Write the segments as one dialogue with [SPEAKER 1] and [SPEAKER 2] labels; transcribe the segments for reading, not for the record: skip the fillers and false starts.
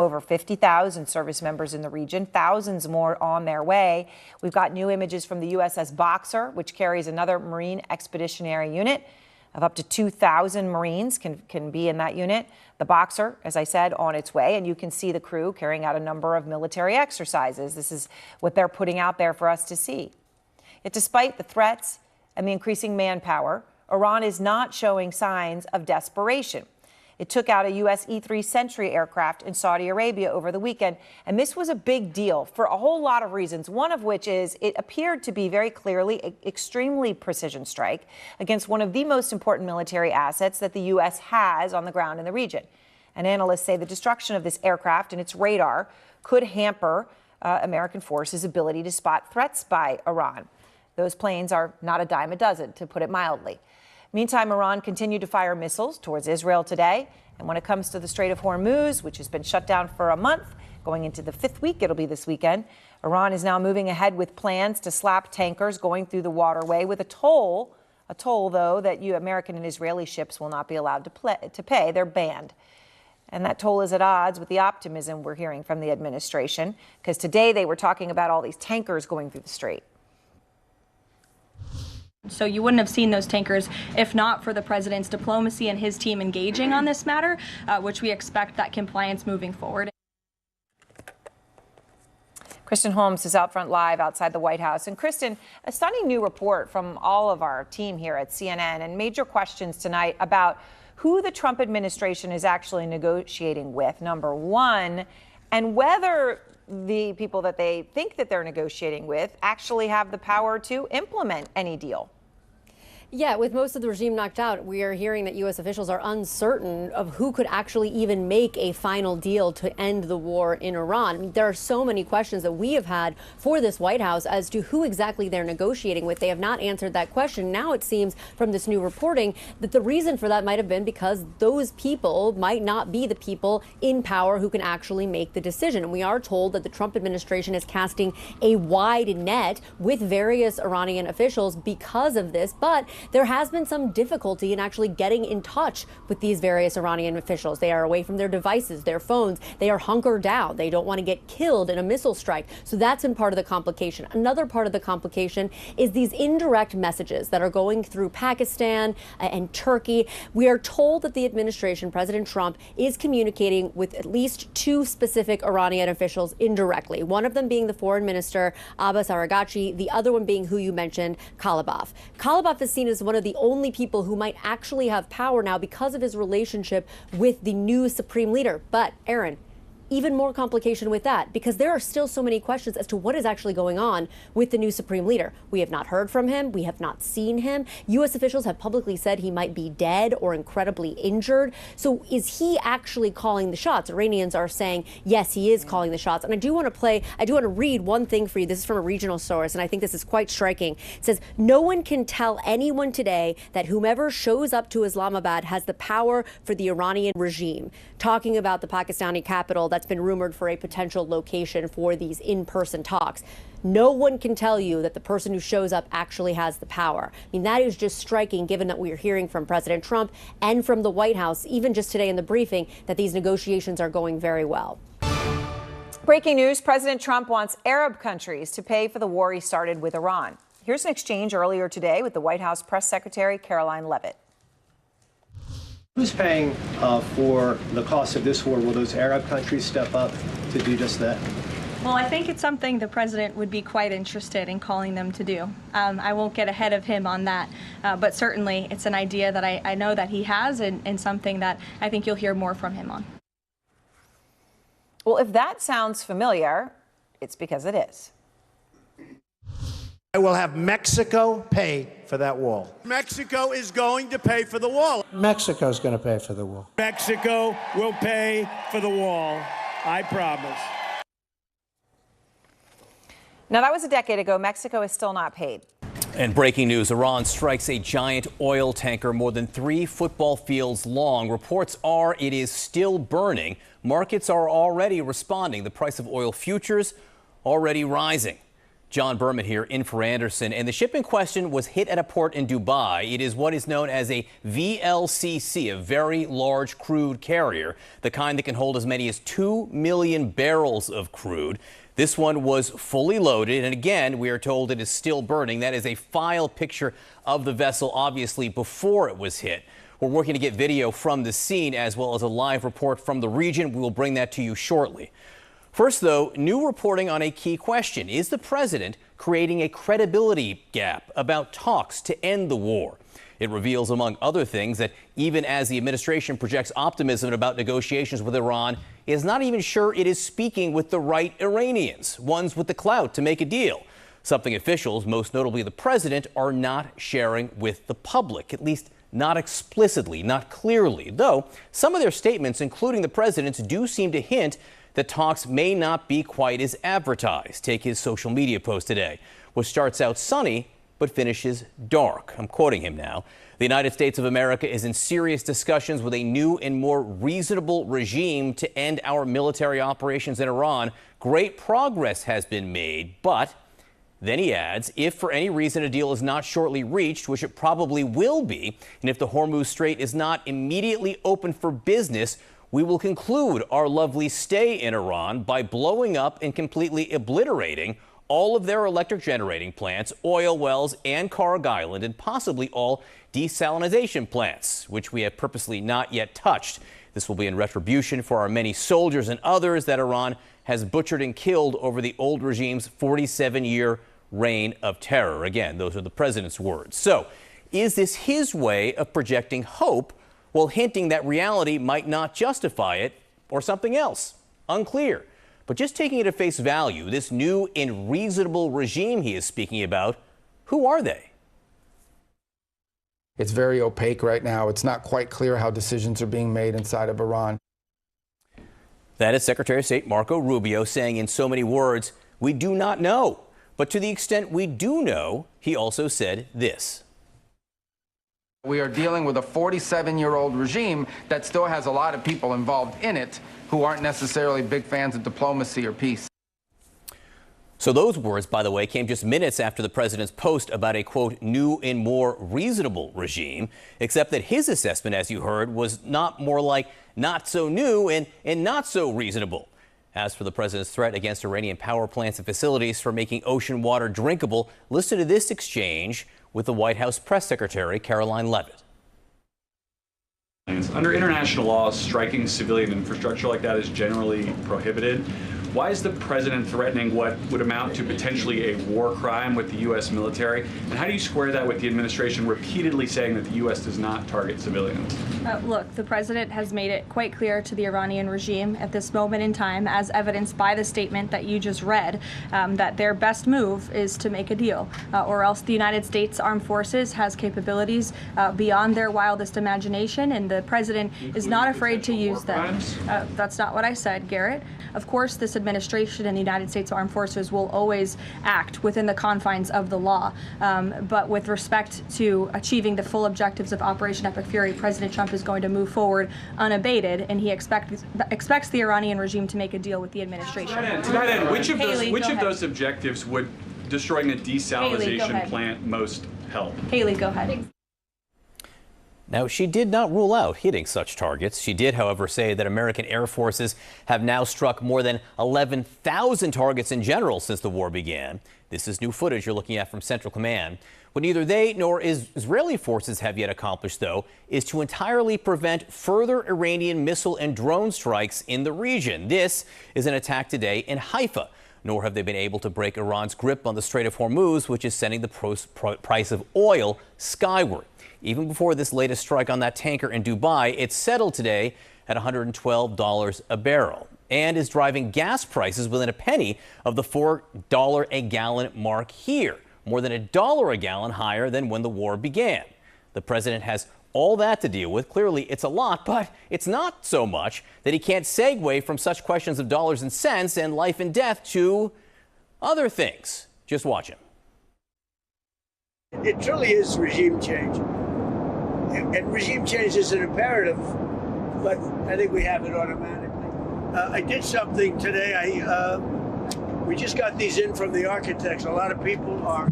[SPEAKER 1] Over 50,000 service members in the region, thousands more on their way. We've got new images from the USS Boxer, which carries another Marine Expeditionary Unit of up to 2,000 Marines can be in that unit. The Boxer, as I said, on its way, and you can see the crew carrying out a number of military exercises. This is what they're putting out there for us to see. Yet despite the threats and the increasing manpower, Iran is not showing signs of desperation. It took out a U.S. E-3 Sentry aircraft in Saudi Arabia over the weekend, and this was a big deal for a whole lot of reasons, one of which is it appeared to be very clearly an extremely precision strike against one of the most important military assets that the U.S. has on the ground in the region. And analysts say the destruction of this aircraft and its radar could hamper American forces' ability to spot threats by Iran. Those planes are not a dime a dozen, to put it mildly. Meantime, Iran continued to fire missiles towards Israel today. And when it comes to the Strait of Hormuz, which has been shut down for a month, going into the fifth week, it'll be this weekend, Iran is now moving ahead with plans to slap tankers going through the waterway with a toll, though, that American and Israeli ships will not be allowed to pay. They're banned. And that toll is at odds with the optimism we're hearing from the administration, because today they were talking about all these tankers going through the strait.
[SPEAKER 2] So you wouldn't have seen those tankers if not for the president's diplomacy and his team engaging on this matter, which we expect that compliance moving forward.
[SPEAKER 1] Kristen Holmes is out front live outside the White House. And Kristen, a stunning new report from all of our team here at CNN and major questions tonight about who the Trump administration is actually negotiating with, number one, and whether the people that they think that they're negotiating with actually have the power to implement any deal.
[SPEAKER 3] Yeah, with most of the regime knocked out, we are hearing that U.S. officials are uncertain of who could actually even make a final deal to end the war in Iran. I mean, there are so many questions that we have had for this White House as to who exactly they're negotiating with. They have not answered that question. Now it seems from this new reporting that the reason for that might have been because those people might not be the people in power who can actually make the decision. And we are told that the Trump administration is casting a wide net with various Iranian officials because of this, but there has been some difficulty in actually getting in touch with these various Iranian officials. They are away from their devices, their phones. They are hunkered down. They don't want to get killed in a missile strike. So that's been part of the complication. Another part of the complication is these indirect messages that are going through Pakistan and Turkey. We are told that the administration, President Trump, is communicating with at least two specific Iranian officials indirectly. One of them being the foreign minister, Abbas Araghchi, the other one being who you mentioned, Kalibaf. Kalibaf is seen as one of the only people who might actually have power now because of his relationship with the new supreme leader. But, Aaron, even more complication with that, because there are still so many questions as to what is actually going on with the new supreme leader. We have not heard from him. We have not seen him. U.S. officials have publicly said he might be dead or incredibly injured. So is he actually calling the shots? Iranians are saying, yes, he is calling the shots. And I do want to read one thing for you. This is from a regional source, and I think this is quite striking. It says, no one can tell anyone today that whomever shows up to Islamabad has the power for the Iranian regime. Talking about the Pakistani capital that's been rumored for a potential location for these in-person talks. No one can tell you that the person who shows up actually has the power. I mean, that is just striking, given that we are hearing from President Trump and from the White House, even just today in the briefing, that these negotiations are going very well.
[SPEAKER 1] Breaking news, President Trump wants Arab countries to pay for the war he started with Iran. Here's an exchange earlier today with the White House Press Secretary Caroline Leavitt.
[SPEAKER 4] Who's paying for the cost of this war? Will those Arab countries step up to do just that?
[SPEAKER 2] Well, I think it's something the president would be quite interested in calling them to do. I won't get ahead of him on that, but certainly it's an idea that I know that he has and something that I think you'll hear more from him on.
[SPEAKER 1] Well, if that sounds familiar, it's because it is.
[SPEAKER 5] I will have Mexico pay for that wall.
[SPEAKER 6] Mexico is going to pay for the wall.
[SPEAKER 5] Mexico's going to pay for the wall.
[SPEAKER 6] Mexico will pay for the wall. I promise.
[SPEAKER 1] Now, that was a decade ago. Mexico is still not paid.
[SPEAKER 7] And breaking news, Iran strikes a giant oil tanker more than 3 football fields long. Reports are it is still burning. Markets are already responding. The price of oil futures already rising. John Berman here in for Anderson, and the ship in question was hit at a port in Dubai. It is what is known as a VLCC, a very large crude carrier, the kind that can hold as many as 2 million barrels of crude. This one was fully loaded, and again, we are told it is still burning. That is a file picture of the vessel, obviously, before it was hit. We're working to get video from the scene as well as a live report from the region. We will bring that to you shortly. First, though, new reporting on a key question. Is the president creating a credibility gap about talks to end the war? It reveals, among other things, that even as the administration projects optimism about negotiations with Iran, it is not even sure it is speaking with the right Iranians, ones with the clout to make a deal. Something officials, most notably the president, are not sharing with the public, at least not explicitly, not clearly. Though some of their statements, including the president's, do seem to hint that talks may not be quite as advertised. Take his social media post today, which starts out sunny but finishes dark. I'm quoting him now. The United States of America is in serious discussions with a new and more reasonable regime to end our military operations in Iran. Great progress has been made, but then he adds, if for any reason a deal is not shortly reached, which it probably will be, and if the Hormuz Strait is not immediately open for business, we will conclude our lovely stay in Iran by blowing up and completely obliterating all of their electric generating plants, oil wells, and Karg Island, and possibly all desalinization plants, which we have purposely not yet touched. This will be in retribution for our many soldiers and others that Iran has butchered and killed over the old regime's 47-year reign of terror. Again, those are the president's words. So, is this his way of projecting hope while hinting that reality might not justify it, or something else? Unclear. But just taking it at face value, this new and reasonable regime he is speaking about, who are they?
[SPEAKER 8] It's very opaque right now. It's not quite clear how decisions are being made inside of Iran.
[SPEAKER 7] That is Secretary of State Marco Rubio saying in so many words, we do not know. But to the extent we do know, he also said this.
[SPEAKER 8] We are dealing with a 47-year-old regime that still has a lot of people involved in it who aren't necessarily big fans of diplomacy or peace.
[SPEAKER 7] So those words, by the way, came just minutes after the president's post about a, quote, new and more reasonable regime, except that his assessment, as you heard, was not more like not so new and not so reasonable. As for the president's threat against Iranian power plants and facilities for making ocean water drinkable, listen to this exchange with the White House press secretary, Caroline Leavitt.
[SPEAKER 9] Under international law, striking civilian infrastructure like that is generally prohibited. Why is the president threatening what would amount to potentially a war crime with the U.S. military? And how do you square that with the administration repeatedly saying that the U.S. does not target civilians?
[SPEAKER 2] Look, the president has made it quite clear to the Iranian regime at this moment in time, as evidenced by the statement that you just read, that their best move is to make a deal, or else the United States Armed Forces has capabilities beyond their wildest imagination, and the president is not afraid to use them. That's not what I said, Garrett. Of course, this administration and the United States Armed Forces will always act within the confines of the law. But with respect to achieving the full objectives of Operation Epic Fury, President Trump is going to move forward unabated, and he expects the Iranian regime to make a deal with the administration.
[SPEAKER 9] To that end, which of those objectives would destroying the desalinization plant most help?
[SPEAKER 2] Haley, go ahead.
[SPEAKER 7] Now, she did not rule out hitting such targets. She did, however, say that American air forces have now struck more than 11,000 targets in general since the war began. This is new footage you're looking at from Central Command. What neither they nor Israeli forces have yet accomplished, though, is to entirely prevent further Iranian missile and drone strikes in the region. This is an attack today in Haifa. Nor have they been able to break Iran's grip on the Strait of Hormuz, which is sending the price of oil skyward. Even before this latest strike on that tanker in Dubai, it settled today at $112 a barrel and is driving gas prices within a penny of the $4 a gallon mark here, more than $1 a gallon higher than when the war began. The president has all that to deal with. Clearly, it's a lot, but it's not so much that he can't segue from such questions of dollars and cents and life and death to other things. Just watch him.
[SPEAKER 10] It truly is regime change. And regime change is an imperative, but I think we have it automatically. I did something today. We just got these in from the architects. A lot of people are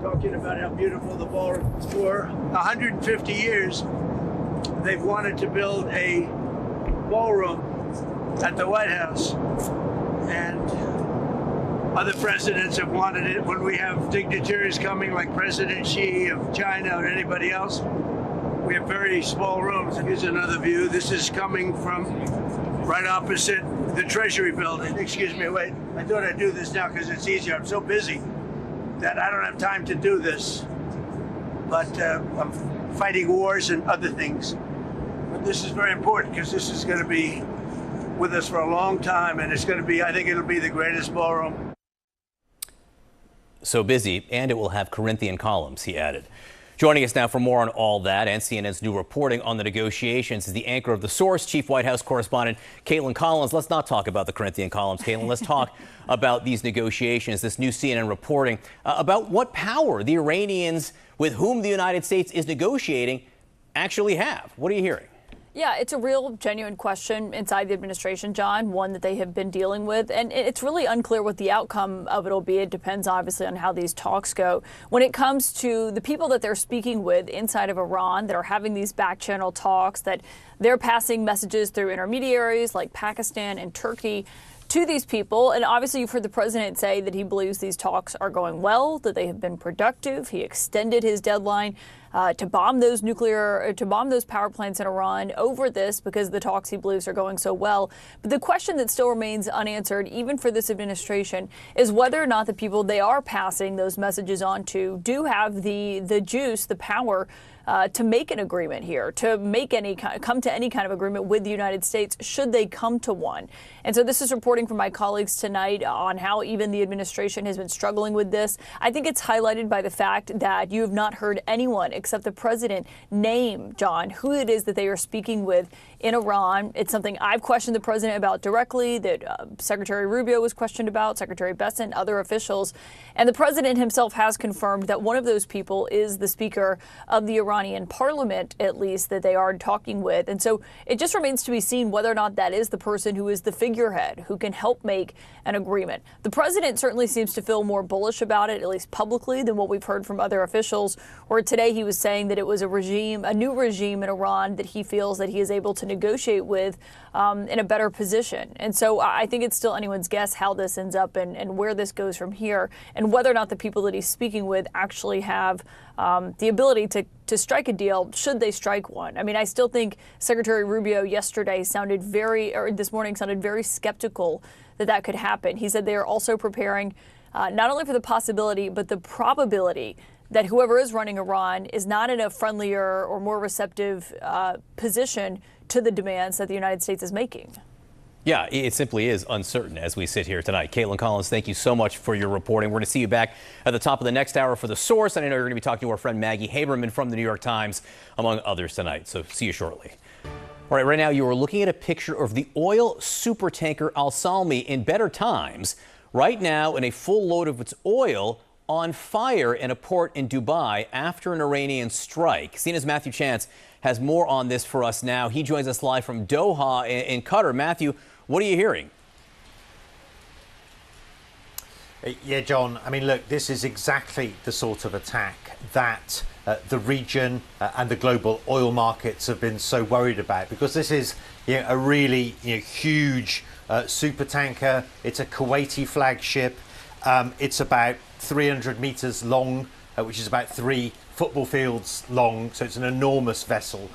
[SPEAKER 10] talking about how beautiful the ballroom is. For 150 years, they've wanted to build a ballroom at the White House. And other presidents have wanted it. When we have dignitaries coming like President Xi of China or anybody else, we have very small rooms. Here's another view. This is coming from right opposite the Treasury building. Excuse me, wait. I thought I'd do this now because it's easier. I'm so busy that I don't have time to do this. But I'm fighting wars and other things. But this is very important because this is going to be with us for a long time, and it's going to be, I think it'll be the greatest ballroom.
[SPEAKER 7] So busy, and it will have Corinthian columns, he added. Joining us now for more on all that and CNN's new reporting on the negotiations is the anchor of The Source, Chief White House Correspondent Caitlin Collins. Let's not talk about the Corinthian columns, Caitlin. Let's talk about these negotiations, this new CNN reporting about what power the Iranians with whom the United States is negotiating actually have. What are you hearing?
[SPEAKER 11] Yeah, it's a real, genuine question inside the administration, John, one that they have been dealing with. And it's really unclear what the outcome of it will be. It depends, obviously, on how these talks go. When it comes to the people that they're speaking with inside of Iran that are having these back-channel talks, that they're passing messages through intermediaries like Pakistan and Turkey to these people. And obviously, you've heard the president say that he believes these talks are going well, that they have been productive. He extended his deadline to bomb those power plants in Iran over this because the talks he believes are going so well. But the question that still remains unanswered, even for this administration, is whether or not the people they are passing those messages on to do have the juice, the power to make an agreement here, to come to any kind of agreement with the United States, should they come to one. And so this is reporting from my colleagues tonight on how even the administration has been struggling with this. I think it's highlighted by the fact that you have not heard anyone except the president name, John, who it is that they are speaking with in Iran. It's something I've questioned the president about directly, that Secretary Rubio was questioned about, Secretary Besant, other officials. And the president himself has confirmed that one of those people is the speaker of the Iranian parliament, at least, that they are talking with. And so it just remains to be seen whether or not that is the person who is the figurehead who can help make an agreement. The president certainly seems to feel more bullish about it, at least publicly, than what we've heard from other officials, where today he was saying that it was a new regime in Iran that he feels that he is able to negotiate with in a better position. And so I think it's still anyone's guess how this ends up and where this goes from here, and whether or not the people that he's speaking with actually have the ability to strike a deal, should they strike one. I mean, I still think Secretary Rubio this morning sounded very skeptical that could happen. He said they are also preparing not only for the possibility, but the probability that whoever is running Iran is not in a friendlier or more receptive position to the demands that the United States is making.
[SPEAKER 7] Yeah, it simply is uncertain as we sit here tonight. Caitlin Collins, thank you so much for your reporting. We're going to see you back at the top of the next hour for The Source. And I know you're going to be talking to our friend Maggie Haberman from the New York Times, among others tonight. So see you shortly. All right, right now you are looking at a picture of the oil supertanker Al Salmi in better times. Right now, in a full load of its oil on fire in a port in Dubai after an Iranian strike. CNN's Matthew Chance has more on this for us now. He joins us live from Doha in Qatar. Matthew, what are you hearing?
[SPEAKER 12] Yeah, John, I mean, look, this is exactly the sort of attack that the region and the global oil markets have been so worried about, because this is a really huge supertanker. It's a Kuwaiti flagship. It's about 300 meters long, which is about 3 football fields long. So it's an enormous vessel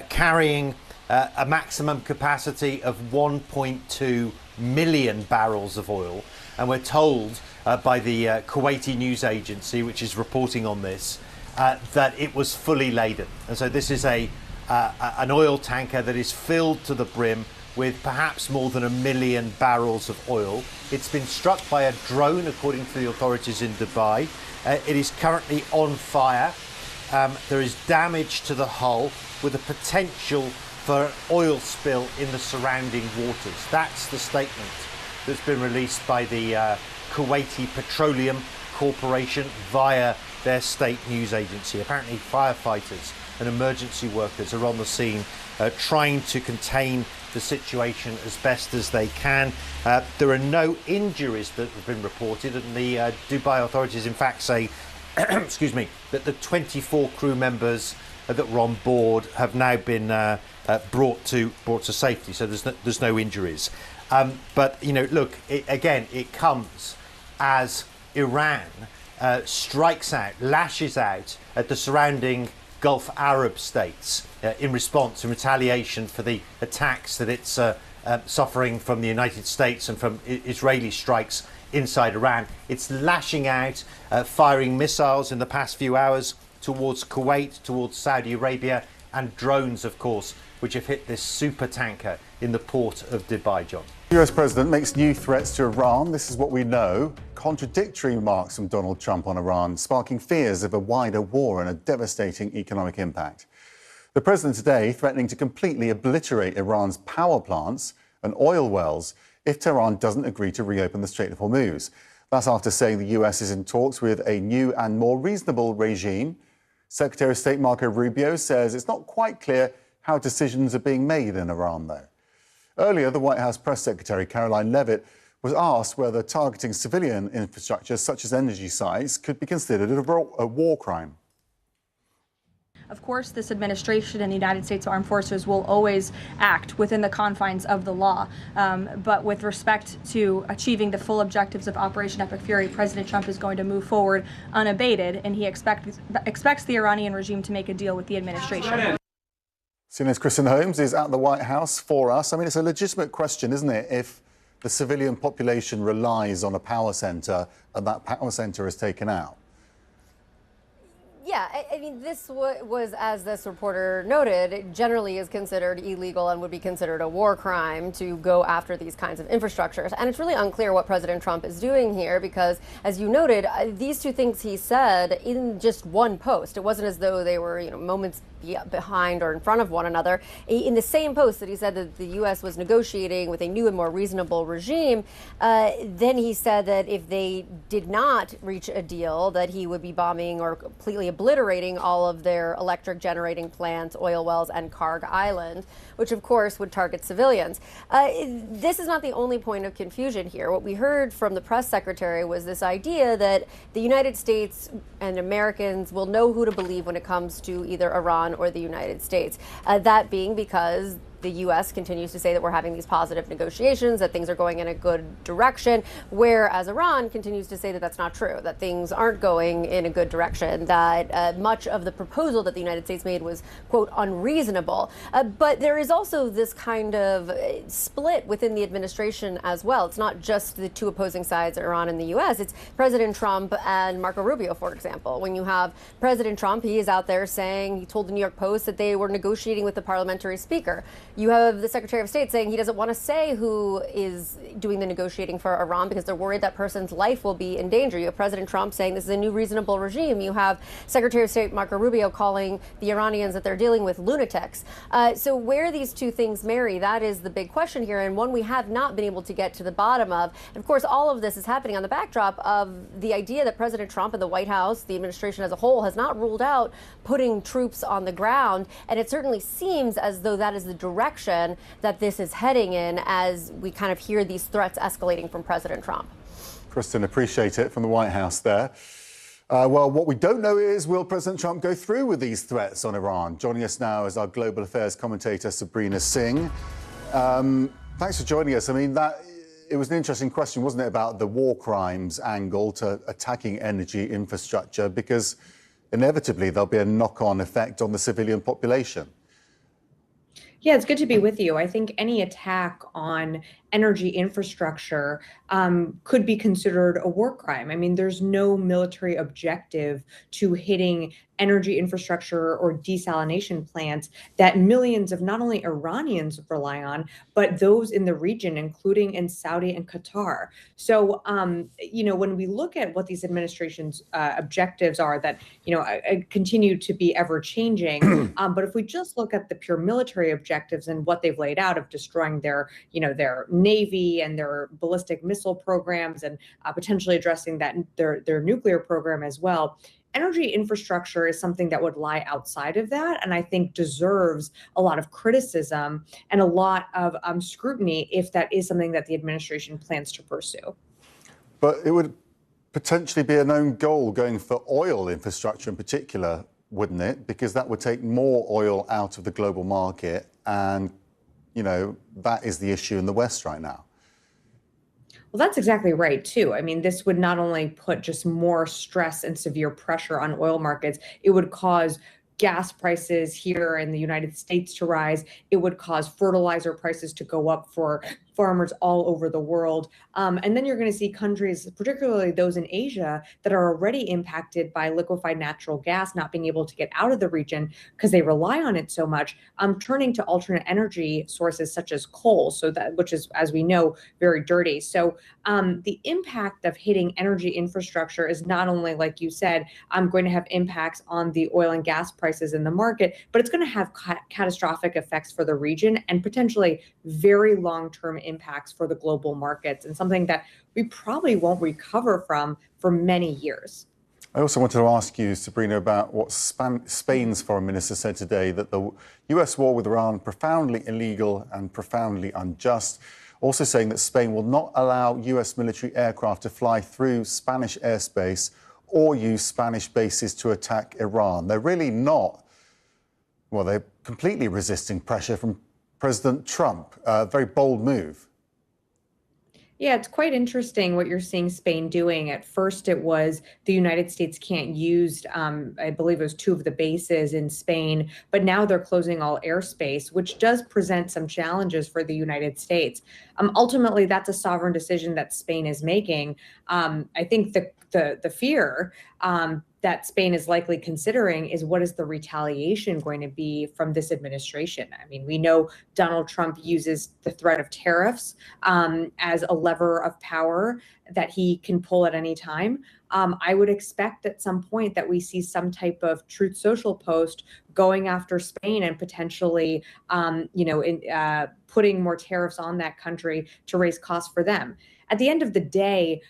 [SPEAKER 12] carrying a maximum capacity of 1.2 million barrels of oil. And we're told by the Kuwaiti news agency, which is reporting on this, that it was fully laden. And so this is an oil tanker that is filled to the brim with perhaps more than 1 million barrels of oil. It's been struck by a drone, according to the authorities in Dubai. It is currently on fire. There is damage to the hull with a potential for an oil spill in the surrounding waters. That's the statement that's been released by the Kuwaiti Petroleum Corporation via their state news agency. Apparently firefighters and emergency workers are on the scene trying to contain the situation as best as they can. There are no injuries that have been reported, and the Dubai authorities in fact say excuse me, that the 24 crew members that were on board have now been brought to safety, so there's no injuries. But you know, look, it comes as Iran strikes out, lashes out at the surrounding Gulf Arab states in response, in retaliation for the attacks that it's suffering from the United States and from Israeli strikes inside Iran. It's lashing out, firing missiles in the past few hours towards Kuwait, towards Saudi Arabia, and drones, of course, which have hit this super tanker in the port of Dubai, John.
[SPEAKER 13] The US president makes new threats to Iran. This is what we know. Contradictory remarks from Donald Trump on Iran, sparking fears of a wider war and a devastating economic impact. The president today threatening to completely obliterate Iran's power plants and oil wells if Tehran doesn't agree to reopen the Strait of Hormuz. That's after saying the US is in talks with a new and more reasonable regime. Secretary of State Marco Rubio says it's not quite clear how decisions are being made in Iran, though. Earlier, the White House Press Secretary Caroline Leavitt was asked whether targeting civilian infrastructure, such as energy sites, could be considered a war crime.
[SPEAKER 2] Of course, this administration and the United States Armed Forces will always act within the confines of the law. But with respect to achieving the full objectives of Operation Epic Fury, President Trump is going to move forward unabated, and he expects the Iranian regime to make a deal with the administration.
[SPEAKER 13] CNN's Kristen Holmes is at the White House for us. I mean, it's a legitimate question, isn't it, if the civilian population relies on a power centre and that power centre is taken out?
[SPEAKER 3] Yeah, I mean, this was, as this reporter noted, it generally is considered illegal and would be considered a war crime to go after these kinds of infrastructures. And it's really unclear what President Trump is doing here because, as you noted, these two things he said in just one post. It wasn't as though they were, moments behind or in front of one another. In the same post that he said that the U.S. was negotiating with a new and more reasonable regime, then he said that if they did not reach a deal, that he would be bombing or completely obliterating all of their electric generating plants, oil wells, and Karg Island, which of course would target civilians. This is not the only point of confusion here. What we heard from the press secretary was this idea that the United States and Americans will know who to believe when it comes to either Iran or the United States. That being because the U.S. continues to say that we're having these positive negotiations, that things are going in a good direction, whereas Iran continues to say that that's not true, that things aren't going in a good direction, that much of the proposal that the United States made was, quote, unreasonable. But there is also this kind of split within the administration as well. It's not just the two opposing sides, Iran and the U.S. It's President Trump and Marco Rubio, for example. When you have President Trump, he is out there saying, he told the New York Post that they were negotiating with the parliamentary speaker. You have the Secretary of State saying he doesn't want to say who is doing the negotiating for Iran because they're worried that person's life will be in danger. You have President Trump saying this is a new reasonable regime. You have Secretary of State Marco Rubio calling the Iranians that they're dealing with lunatics. So where these two things marry, that is the big question here, and one we have not been able to get to the bottom of. And of course, all of this is happening on the backdrop of the idea that President Trump and the White House, the administration as a whole, has not ruled out putting troops on the ground. And it certainly seems as though that is the direction that this is heading in as we kind of hear these threats escalating from President Trump.
[SPEAKER 13] Kristen, appreciate it from the White House there. Well, what we don't know is, will President Trump go through with these threats on Iran? Joining us now is our global affairs commentator, Sabrina Singh. Thanks for joining us. I mean, it was an interesting question, wasn't it, about the war crimes angle to attacking energy infrastructure, because inevitably there'll be a knock-on effect on the civilian population.
[SPEAKER 14] Yeah, it's good to be with you. I think any attack on energy infrastructure could be considered a war crime. I mean, there's no military objective to hitting energy infrastructure or desalination plants that millions of not only Iranians rely on, but those in the region, including in Saudi and Qatar. So, when we look at what these administrations' objectives are that, continue to be ever changing. But if we just look at the pure military objectives and what they've laid out of destroying their Navy and their ballistic missile programs and potentially addressing that their nuclear program as well, Energy infrastructure is something that would lie outside of that, and I think deserves a lot of criticism and a lot of scrutiny if that is something that the administration plans to pursue.
[SPEAKER 13] But it would potentially be a known goal going for oil infrastructure in particular, wouldn't it? Because that would take more oil out of the global market, and, you know, that is the issue in the West right now.
[SPEAKER 14] Well, that's exactly right, too. I mean, this would not only put just more stress and severe pressure on oil markets, it would cause gas prices here in the United States to rise. It would cause fertilizer prices to go up for farmers all over the world. And then you're going to see countries, particularly those in Asia, that are already impacted by liquefied natural gas not being able to get out of the region because they rely on it so much, turning to alternate energy sources such as coal, which is, as we know, very dirty. So the impact of hitting energy infrastructure is not only, like you said, going to have impacts on the oil and gas prices in the market, but it's going to have catastrophic effects for the region and potentially very long-term impacts for the global markets, and something that we probably won't recover from for many years.
[SPEAKER 13] I also wanted to ask you, Sabrina, about what Spain's foreign minister said today, that the US war with Iran profoundly illegal and profoundly unjust, also saying that Spain will not allow US military aircraft to fly through Spanish airspace or use Spanish bases to attack Iran. They're really not, well, they're completely resisting pressure from President Trump. A very bold move.
[SPEAKER 14] Yeah, it's quite interesting what you're seeing Spain doing. At first, it was the United States can't use, I believe it was 2 of the bases in Spain, but now they're closing all airspace, which does present some challenges for the United States. Ultimately, that's a sovereign decision that Spain is making. I think the fear that Spain is likely considering is, what is the retaliation going to be from this administration? I mean, we know Donald Trump uses the threat of tariffs as a lever of power that he can pull at any time. I would expect at some point that we see some type of Truth Social post going after Spain and potentially, putting more tariffs on that country to raise costs for them. At the end of the day,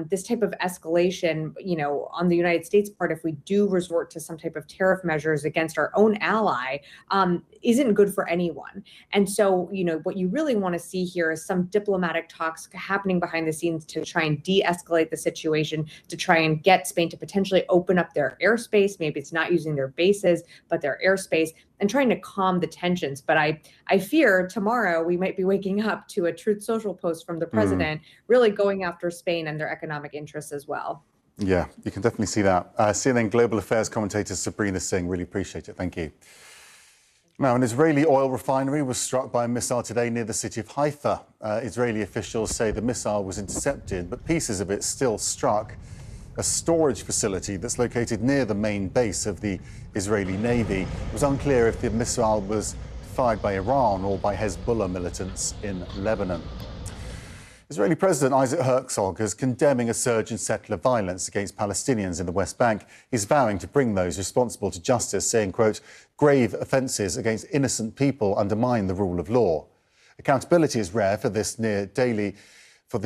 [SPEAKER 14] this type of escalation, on the United States part, if we do resort to some type of tariff measures against our own ally, isn't good for anyone. And so, what you really want to see here is some diplomatic talks happening behind the scenes to try and de-escalate the situation, to try and get Spain to potentially open up their airspace. Maybe it's not using their bases, but their airspace, and trying to calm the tensions. But I fear tomorrow we might be waking up to a Truth Social post from the president really going after Spain and their economic interests as well.
[SPEAKER 13] Yeah, you can definitely see that. CNN Global Affairs commentator Sabrina Singh, really appreciate it. Thank you. Now, an Israeli oil refinery was struck by a missile today near the city of Haifa. Israeli officials say the missile was intercepted, but pieces of it still struck a storage facility that's located near the main base of the Israeli Navy. It was unclear if the missile was fired by Iran or by Hezbollah militants in Lebanon. Israeli President Isaac Herzog is condemning a surge in settler violence against Palestinians in the West Bank. He's vowing to bring those responsible to justice, saying, quote, grave offences against innocent people undermine the rule of law. Accountability is rare for the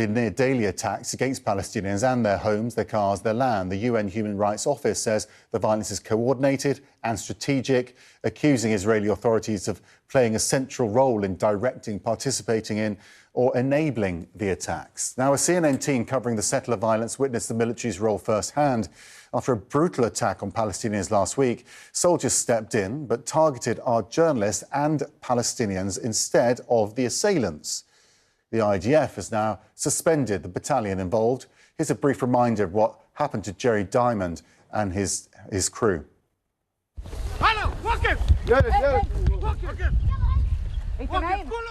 [SPEAKER 13] near daily attacks against Palestinians and their homes, their cars, their land. The UN Human Rights Office says the violence is coordinated and strategic, accusing Israeli authorities of playing a central role in directing, participating in or enabling the attacks. Now, a CNN team covering the settler violence witnessed the military's role firsthand. After a brutal attack on Palestinians last week, soldiers stepped in but targeted our journalists and Palestinians instead of the assailants. The IDF has now suspended the battalion involved. Here's a brief reminder of what happened to Jerry Diamond and his crew.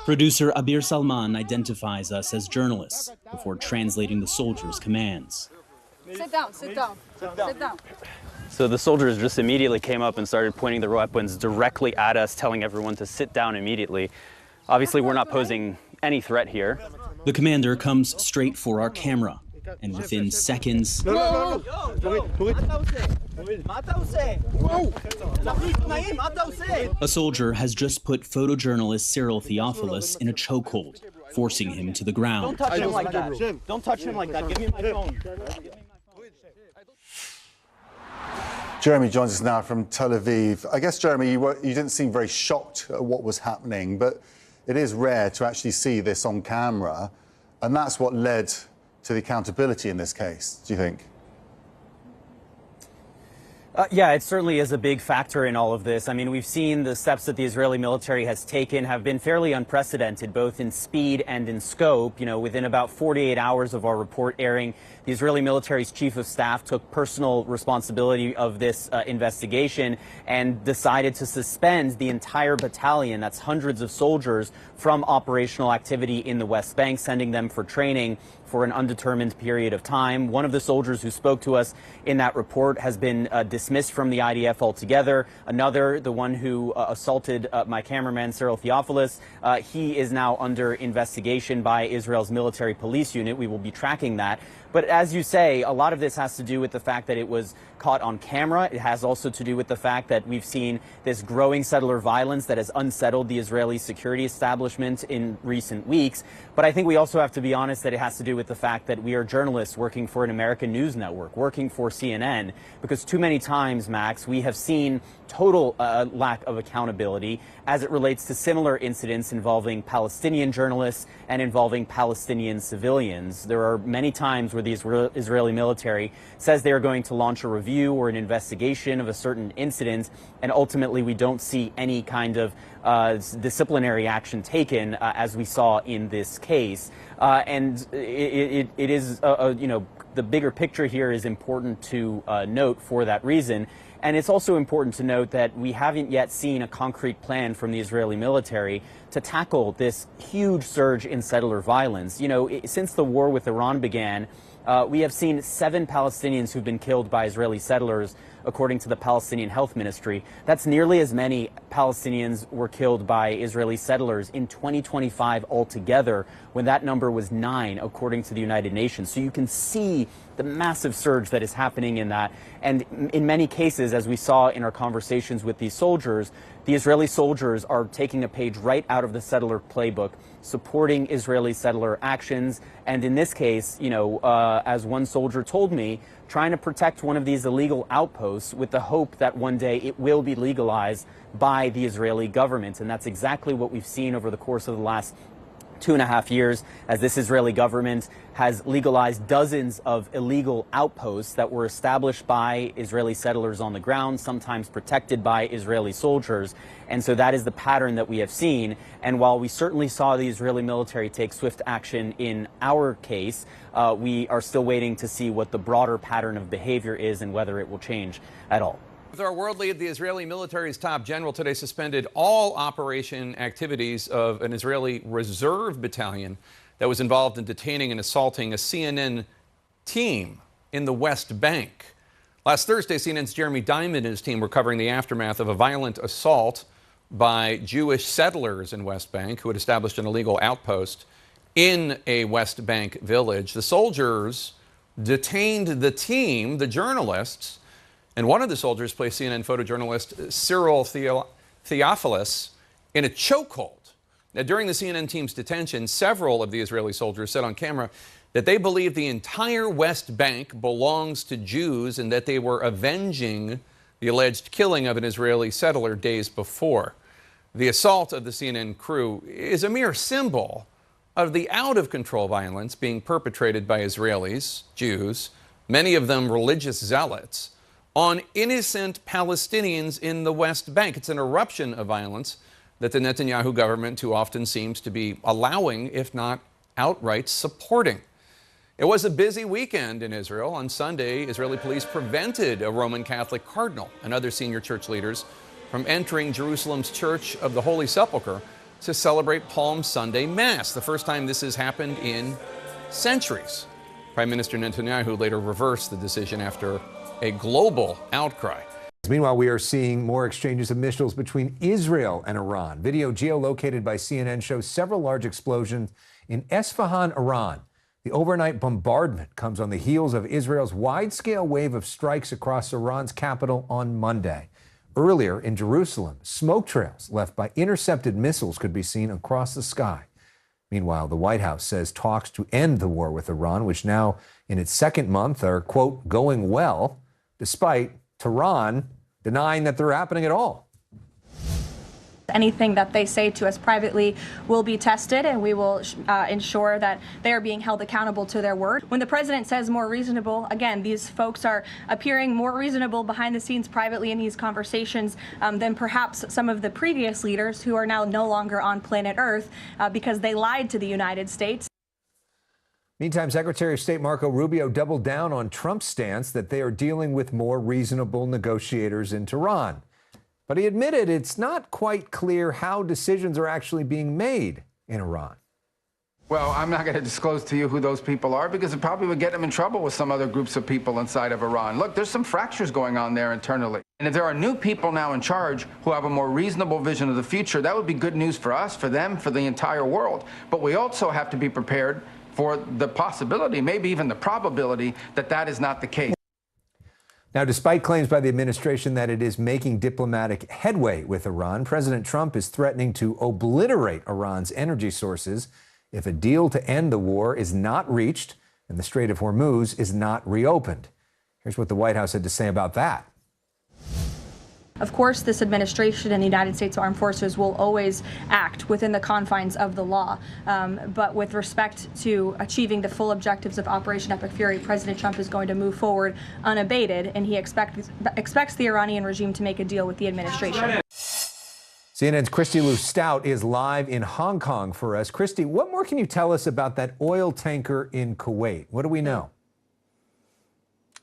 [SPEAKER 15] Producer Abir Salman identifies us as journalists before translating the soldiers' commands.
[SPEAKER 16] Sit down, sit down, sit down.
[SPEAKER 17] So the soldiers just immediately came up and started pointing their weapons directly at us, telling everyone to sit down immediately. Obviously, we're not posing any threat here.
[SPEAKER 15] The commander comes straight for our camera, and within seconds, a soldier has just put photojournalist Cyril Theophilus in a chokehold, forcing him to the ground.
[SPEAKER 17] Don't touch him like that. Don't touch him like that. Give me my phone.
[SPEAKER 13] Jeremy joins us now from Tel Aviv. I guess, Jeremy, you didn't seem very shocked at what was happening, but it is rare to actually see this on camera, and that's what led to the accountability in this case, do you think?
[SPEAKER 17] Yeah, it certainly is a big factor in all of this. I mean, we've seen the steps that the Israeli military has taken have been fairly unprecedented, both in speed and in scope. You know, within about 48 hours of our report airing, the Israeli military's chief of staff took personal responsibility of this investigation and decided to suspend the entire battalion, that's hundreds of soldiers, from operational activity in the West Bank, sending them for training for an undetermined period of time. One of the soldiers who spoke to us in that report has been dismissed from the IDF altogether. Another, the one who assaulted my cameraman, Cyril Theophilus, he is now under investigation by Israel's military police unit. We will be tracking that. But as you say, a lot of this has to do with the fact that it was caught on camera. It has also to do with the fact that we've seen this growing settler violence that has unsettled the Israeli security establishment in recent weeks. But I think we also have to be honest that it has to do with the fact that we are journalists working for an American news network, working for CNN, because too many times, Max, we have seen total lack of accountability as it relates to similar incidents involving Palestinian journalists and involving Palestinian civilians. There are many times where the Israeli military says they are going to launch a review or an investigation of a certain incident, and ultimately we don't see any kind of disciplinary action taken, as we saw in this case. And it is, you know, the bigger picture here is important to note for that reason. And it's also important to note that we haven't yet seen a concrete plan from the Israeli military to tackle this huge surge in settler violence. You know, since the war with Iran began, we have seen 7 Palestinians who've been killed by Israeli settlers, according to the Palestinian Health Ministry. That's nearly as many Palestinians were killed by Israeli settlers in 2025 altogether, when that number was 9, according to the United Nations. So you can see the massive surge that is happening in that. And in many cases, as we saw in our conversations with these soldiers, the Israeli soldiers are taking a page right out of the settler playbook, supporting Israeli settler actions. And in this case, you know, as one soldier told me, trying to protect one of these illegal outposts with the hope that one day it will be legalized by the Israeli government. And that's exactly what we've seen over the course of the last 2.5 years, as this Israeli government has legalized dozens of illegal outposts that were established by Israeli settlers on the ground, sometimes protected by Israeli soldiers. And so that is the pattern that we have seen. And while we certainly saw the Israeli military take swift action in our case, we are still waiting to see what the broader pattern of behavior is and whether it will change at all.
[SPEAKER 18] With our world lead, the Israeli military's top general today suspended all operation activities of an Israeli reserve battalion that was involved in detaining and assaulting a CNN team in the West Bank. Last Thursday, CNN's Jeremy Diamond and his team were covering the aftermath of a violent assault by Jewish settlers in West Bank who had established an illegal outpost in a West Bank village. The soldiers detained the team, the journalists, and one of the soldiers placed CNN photojournalist Cyril Theophilus in a chokehold. Now, during the CNN team's detention, several of the Israeli soldiers said on camera that they believe the entire West Bank belongs to Jews and that they were avenging the alleged killing of an Israeli settler days before. The assault of the CNN crew is a mere symbol of the out-of-control violence being perpetrated by Israelis, Jews, many of them religious zealots, on innocent Palestinians in the West Bank. It's an eruption of violence that the Netanyahu government too often seems to be allowing, if not outright supporting. It was a busy weekend in Israel. On Sunday, Israeli police prevented a Roman Catholic cardinal and other senior church leaders from entering Jerusalem's Church of the Holy Sepulchre to celebrate Palm Sunday Mass, the first time this has happened in centuries. Prime Minister Netanyahu later reversed the decision after a global outcry.
[SPEAKER 19] Meanwhile, we are seeing more exchanges of missiles between Israel and Iran. Video geolocated by CNN shows several large explosions in Esfahan, Iran. The overnight bombardment comes on the heels of Israel's wide-scale wave of strikes across Iran's capital on Monday. Earlier in Jerusalem, smoke trails left by intercepted missiles could be seen across the sky. Meanwhile, the White House says talks to end the war with Iran, which now in its second month are, quote, going well, despite Tehran denying that they're happening at all.
[SPEAKER 2] Anything that they say to us privately will be tested, and we will ensure that they are being held accountable to their word. When the president says more reasonable, again, these folks are appearing more reasonable behind the scenes privately in these conversations than perhaps some of the previous leaders who are now no longer on planet Earth because they lied to the United States.
[SPEAKER 19] Meantime, Secretary of State Marco Rubio doubled down on Trump's stance that they are dealing with more reasonable negotiators in Tehran. But he admitted it's not quite clear how decisions are actually being made in Iran.
[SPEAKER 8] Well, I'm not going to disclose to you who those people are because it probably would get them in trouble with some other groups of people inside of Iran. Look, there's some fractures going on there internally. And if there are new people now in charge who have a more reasonable vision of the future, that would be good news for us, for them, for the entire world. But we also have to be prepared for the possibility, maybe even the probability, that that is not the case.
[SPEAKER 19] Now, despite claims by the administration that it is making diplomatic headway with Iran, President Trump is threatening to obliterate Iran's energy sources if a deal to end the war is not reached and the Strait of Hormuz is not reopened. Here's what the White House had to say about that.
[SPEAKER 2] Of course, this administration and the United States Armed Forces will always act within the confines of the law. But with respect to achieving the full objectives of Operation Epic Fury, President Trump is going to move forward unabated, and he expects the Iranian regime to make a deal with the administration.
[SPEAKER 19] CNN's Christy Lou Stout is live in Hong Kong for us. Christy, what more can you tell us about that oil tanker in Kuwait? What do we know?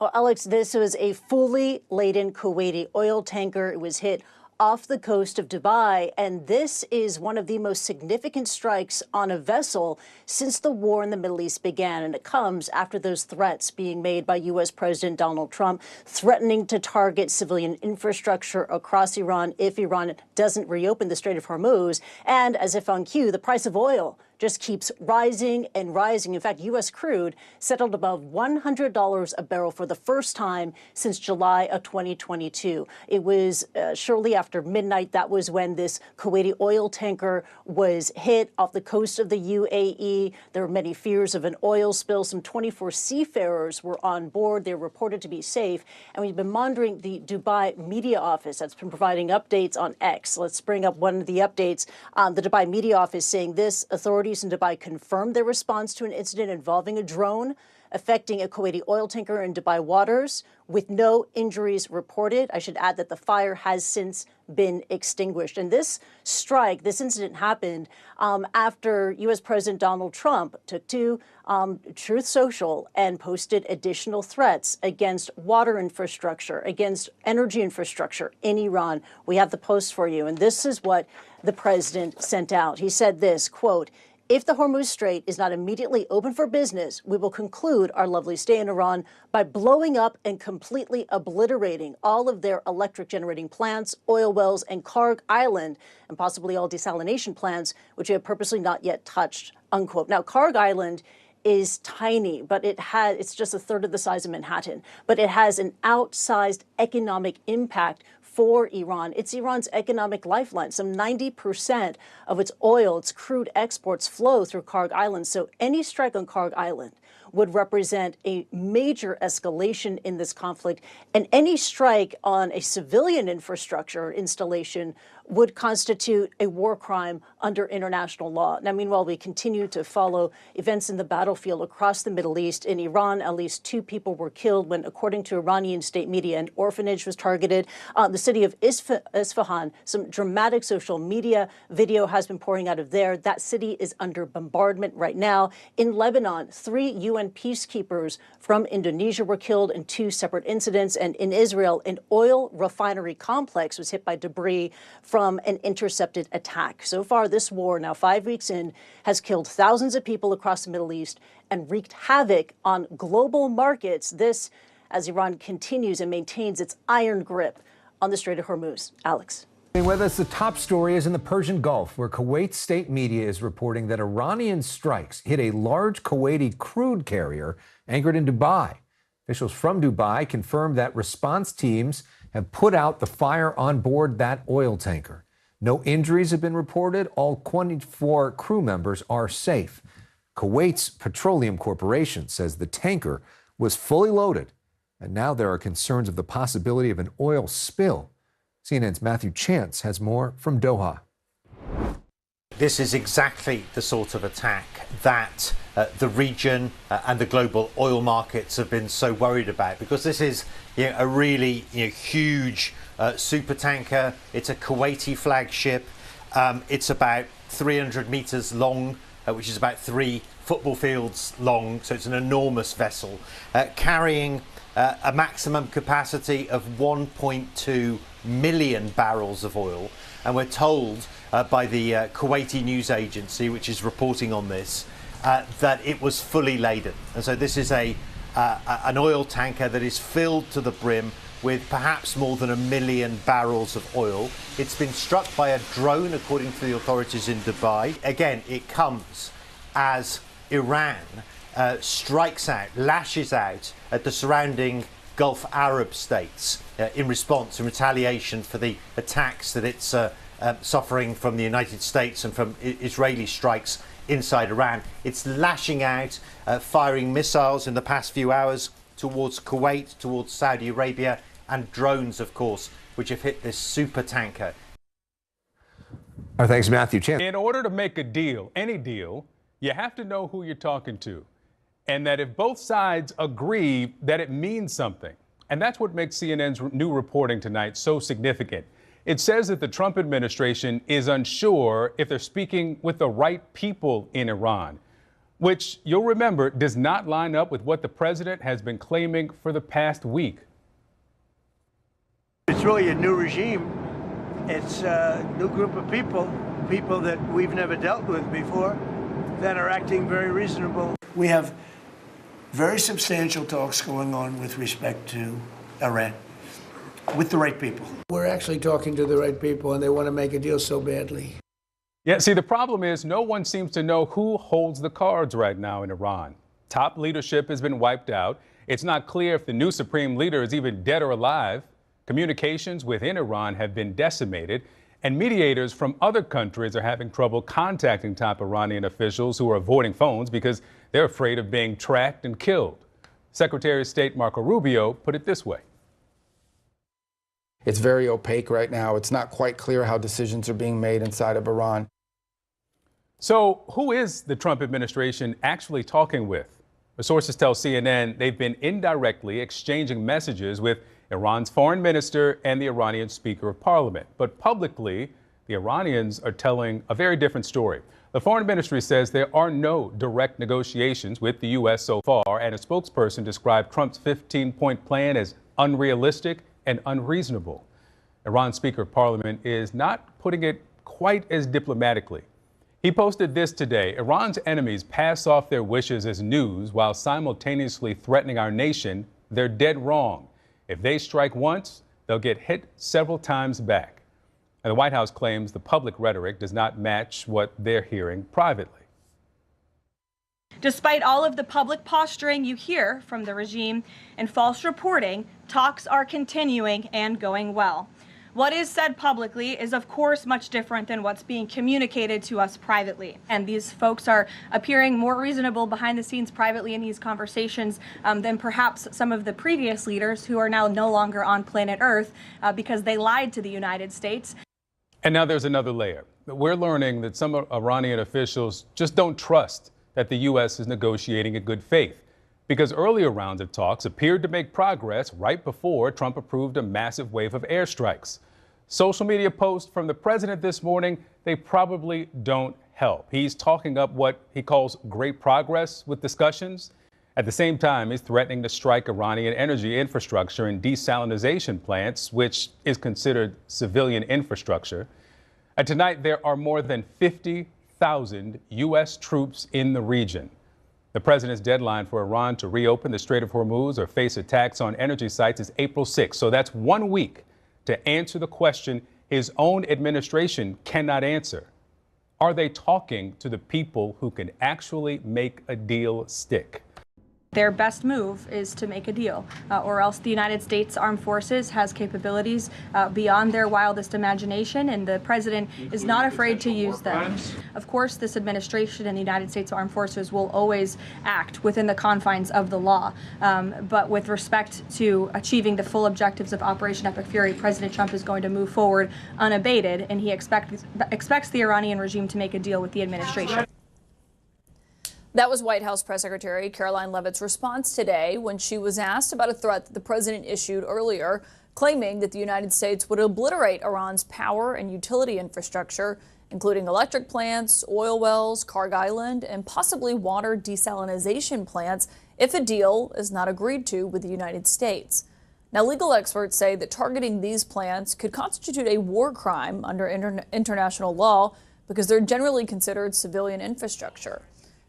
[SPEAKER 20] Well, Alex, this was a fully laden Kuwaiti oil tanker. It was hit off the coast of Dubai, and this is one of the most significant strikes on a vessel since the war in the Middle East began, and it comes after those threats being made by U.S. President Donald Trump, threatening to target civilian infrastructure across Iran if Iran doesn't reopen the Strait of Hormuz. And as if on cue, the price of oil just keeps rising and rising. In fact, U.S. crude settled above $100 a barrel for the first time since July of 2022. It was shortly after midnight. That was when this Kuwaiti oil tanker was hit off the coast of the UAE. There were many fears of an oil spill. Some 24 seafarers were on board. They were reported to be safe. And we've been monitoring the Dubai media office that's been providing updates on X. Let's bring up one of the updates. The Dubai media office saying this: authorities in Dubai confirmed their response to an incident involving a drone affecting a Kuwaiti oil tanker in Dubai waters, with no injuries reported. I should add that the fire has since been extinguished. And this strike, this incident happened after U.S. President Donald Trump took to Truth Social and posted additional threats against water infrastructure, against energy infrastructure in Iran. We have the post for you, and this is what the president sent out. He said this, quote, "If the Hormuz Strait is not immediately open for business, we will conclude our lovely stay in Iran by blowing up and completely obliterating all of their electric generating plants, oil wells, and Karg Island, and possibly all desalination plants, which we have purposely not yet touched," unquote. Now, Karg Island is tiny, but it's just a third of the size of Manhattan, but it has an outsized economic impact for Iran. It's Iran's economic lifeline. Some 90% of its oil, its crude exports flow through Karg Island. So any strike on Karg Island would represent a major escalation in this conflict. And any strike on a civilian infrastructure installation would constitute a war crime under international law. Now, meanwhile, we continue to follow events in the battlefield across the Middle East. In Iran, at least 2 people were killed when, according to Iranian state media, an orphanage was targeted. The city of Isfahan, some dramatic social media video has been pouring out of there. That city is under bombardment right now. In Lebanon, 3 UN peacekeepers from Indonesia were killed in 2 separate incidents. And in Israel, an oil refinery complex was hit by debris from an intercepted attack. So far, this war, now 5 weeks in, has killed thousands of people across the Middle East and wreaked havoc on global markets. This, as Iran continues and maintains its iron grip on the Strait of Hormuz. Alex.
[SPEAKER 19] With us, the top story is in the Persian Gulf, where Kuwait state media is reporting that Iranian strikes hit a large Kuwaiti crude carrier anchored in Dubai. Officials from Dubai confirmed that response teams have put out the fire on board that oil tanker. No injuries have been reported. All 24 crew members are safe. Kuwait's Petroleum Corporation says the tanker was fully loaded And now there are concerns of the possibility of an oil spill. CNN's Matthew Chance has more from Doha.
[SPEAKER 12] This is exactly the sort of attack that the region and the global oil markets have been so worried about, because this is a really huge supertanker. It's a Kuwaiti flagship. It's about 300 meters long, which is about 3 football fields long. So it's an enormous vessel carrying a maximum capacity of 1.2 million barrels of oil. And we're told by the Kuwaiti news agency, which is reporting on this, that it was fully laden. And so this is an oil tanker that is filled to the brim with perhaps more than 1 million barrels of oil. It's been struck by a drone, according to the authorities in Dubai. Again, it comes as Iran strikes out, lashes out at the surrounding Gulf Arab states in response and retaliation for the attacks that it's suffering from the United States and from Israeli strikes inside Iran. It's lashing out, firing missiles in the past few hours towards Kuwait, towards Saudi Arabia, and drones, of course, which have hit this super tanker.
[SPEAKER 19] Our thanks, Matthew Chance.
[SPEAKER 21] In order to make a deal, any deal, you have to know who you're talking to, and that if both sides agree, that it means something. And that's what makes CNN's new reporting tonight so significant. It says that the Trump administration is unsure if they're speaking with the right people in Iran, which you'll remember does not line up with what the president has been claiming for the past week.
[SPEAKER 10] It's really a new regime. It's a new group of people that we've never dealt with before, that are acting very reasonable. We have very substantial talks going on with respect to Iran, with the right people. We're actually talking to the right people, and they want to make a deal so badly.
[SPEAKER 21] Yeah, see, the problem is no one seems to know who holds the cards right now in Iran. Top leadership has been wiped out. It's not clear if the new supreme leader is even dead or alive. Communications within Iran have been decimated, and mediators from other countries are having trouble contacting top Iranian officials who are avoiding phones because they're afraid of being tracked and killed. Secretary of State Marco Rubio put it this way.
[SPEAKER 22] It's very opaque right now. It's not quite clear how decisions are being made inside of Iran.
[SPEAKER 21] So who is the Trump administration actually talking with? The sources tell CNN they've been indirectly exchanging messages with Iran's foreign minister and the Iranian Speaker of Parliament. But publicly, the Iranians are telling a very different story. The foreign ministry says there are no direct negotiations with the U.S. so far, and a spokesperson described Trump's 15-point plan as unrealistic and unreasonable. Iran's Speaker of Parliament is not putting it quite as diplomatically. He posted this today: Iran's enemies pass off their wishes as news while simultaneously threatening our nation. They're dead wrong. If they strike once, they'll get hit several times back. And the White House claims the public rhetoric does not match what they're hearing privately.
[SPEAKER 2] Despite all of the public posturing you hear from the regime and false reporting, talks are continuing and going well. What is said publicly is, of course, much different than what's being communicated to us privately. And these folks are appearing more reasonable behind the scenes privately in these conversations than perhaps some of the previous leaders who are now no longer on planet Earth because they lied to the United States.
[SPEAKER 21] And now there's another layer. We're learning that some Iranian officials just don't trust that the U.S. is negotiating in good faith, because earlier rounds of talks appeared to make progress right before Trump approved a massive wave of airstrikes. Social media posts from the president this morning, they probably don't help. He's talking up what he calls great progress with discussions. At the same time, he's threatening to strike Iranian energy infrastructure and desalinization plants, which is considered civilian infrastructure. And tonight, there are more than 50,000 U.S. troops in the region. The president's deadline for Iran to reopen the Strait of Hormuz or face attacks on energy sites is April 6th. So that's 1 week to answer the question his own administration cannot answer. Are they talking to the people who can actually make a deal stick?
[SPEAKER 2] Their best move is to make a deal, or else the United States Armed Forces has capabilities beyond their wildest imagination, and the president is not afraid to use them. Of course, this administration and the United States Armed Forces will always act within the confines of the law. But with respect to achieving the full objectives of Operation Epic Fury, President Trump is going to move forward unabated, and he expects the Iranian regime to make a deal with the administration.
[SPEAKER 11] That was White House Press Secretary Caroline Leavitt's response today when she was asked about a threat that the president issued earlier, claiming that the United States would obliterate Iran's power and utility infrastructure, including electric plants, oil wells, Karg Island, and possibly water desalination plants if a deal is not agreed to with the United States. Now, legal experts say that targeting these plants could constitute a war crime under international law because they're generally considered civilian infrastructure.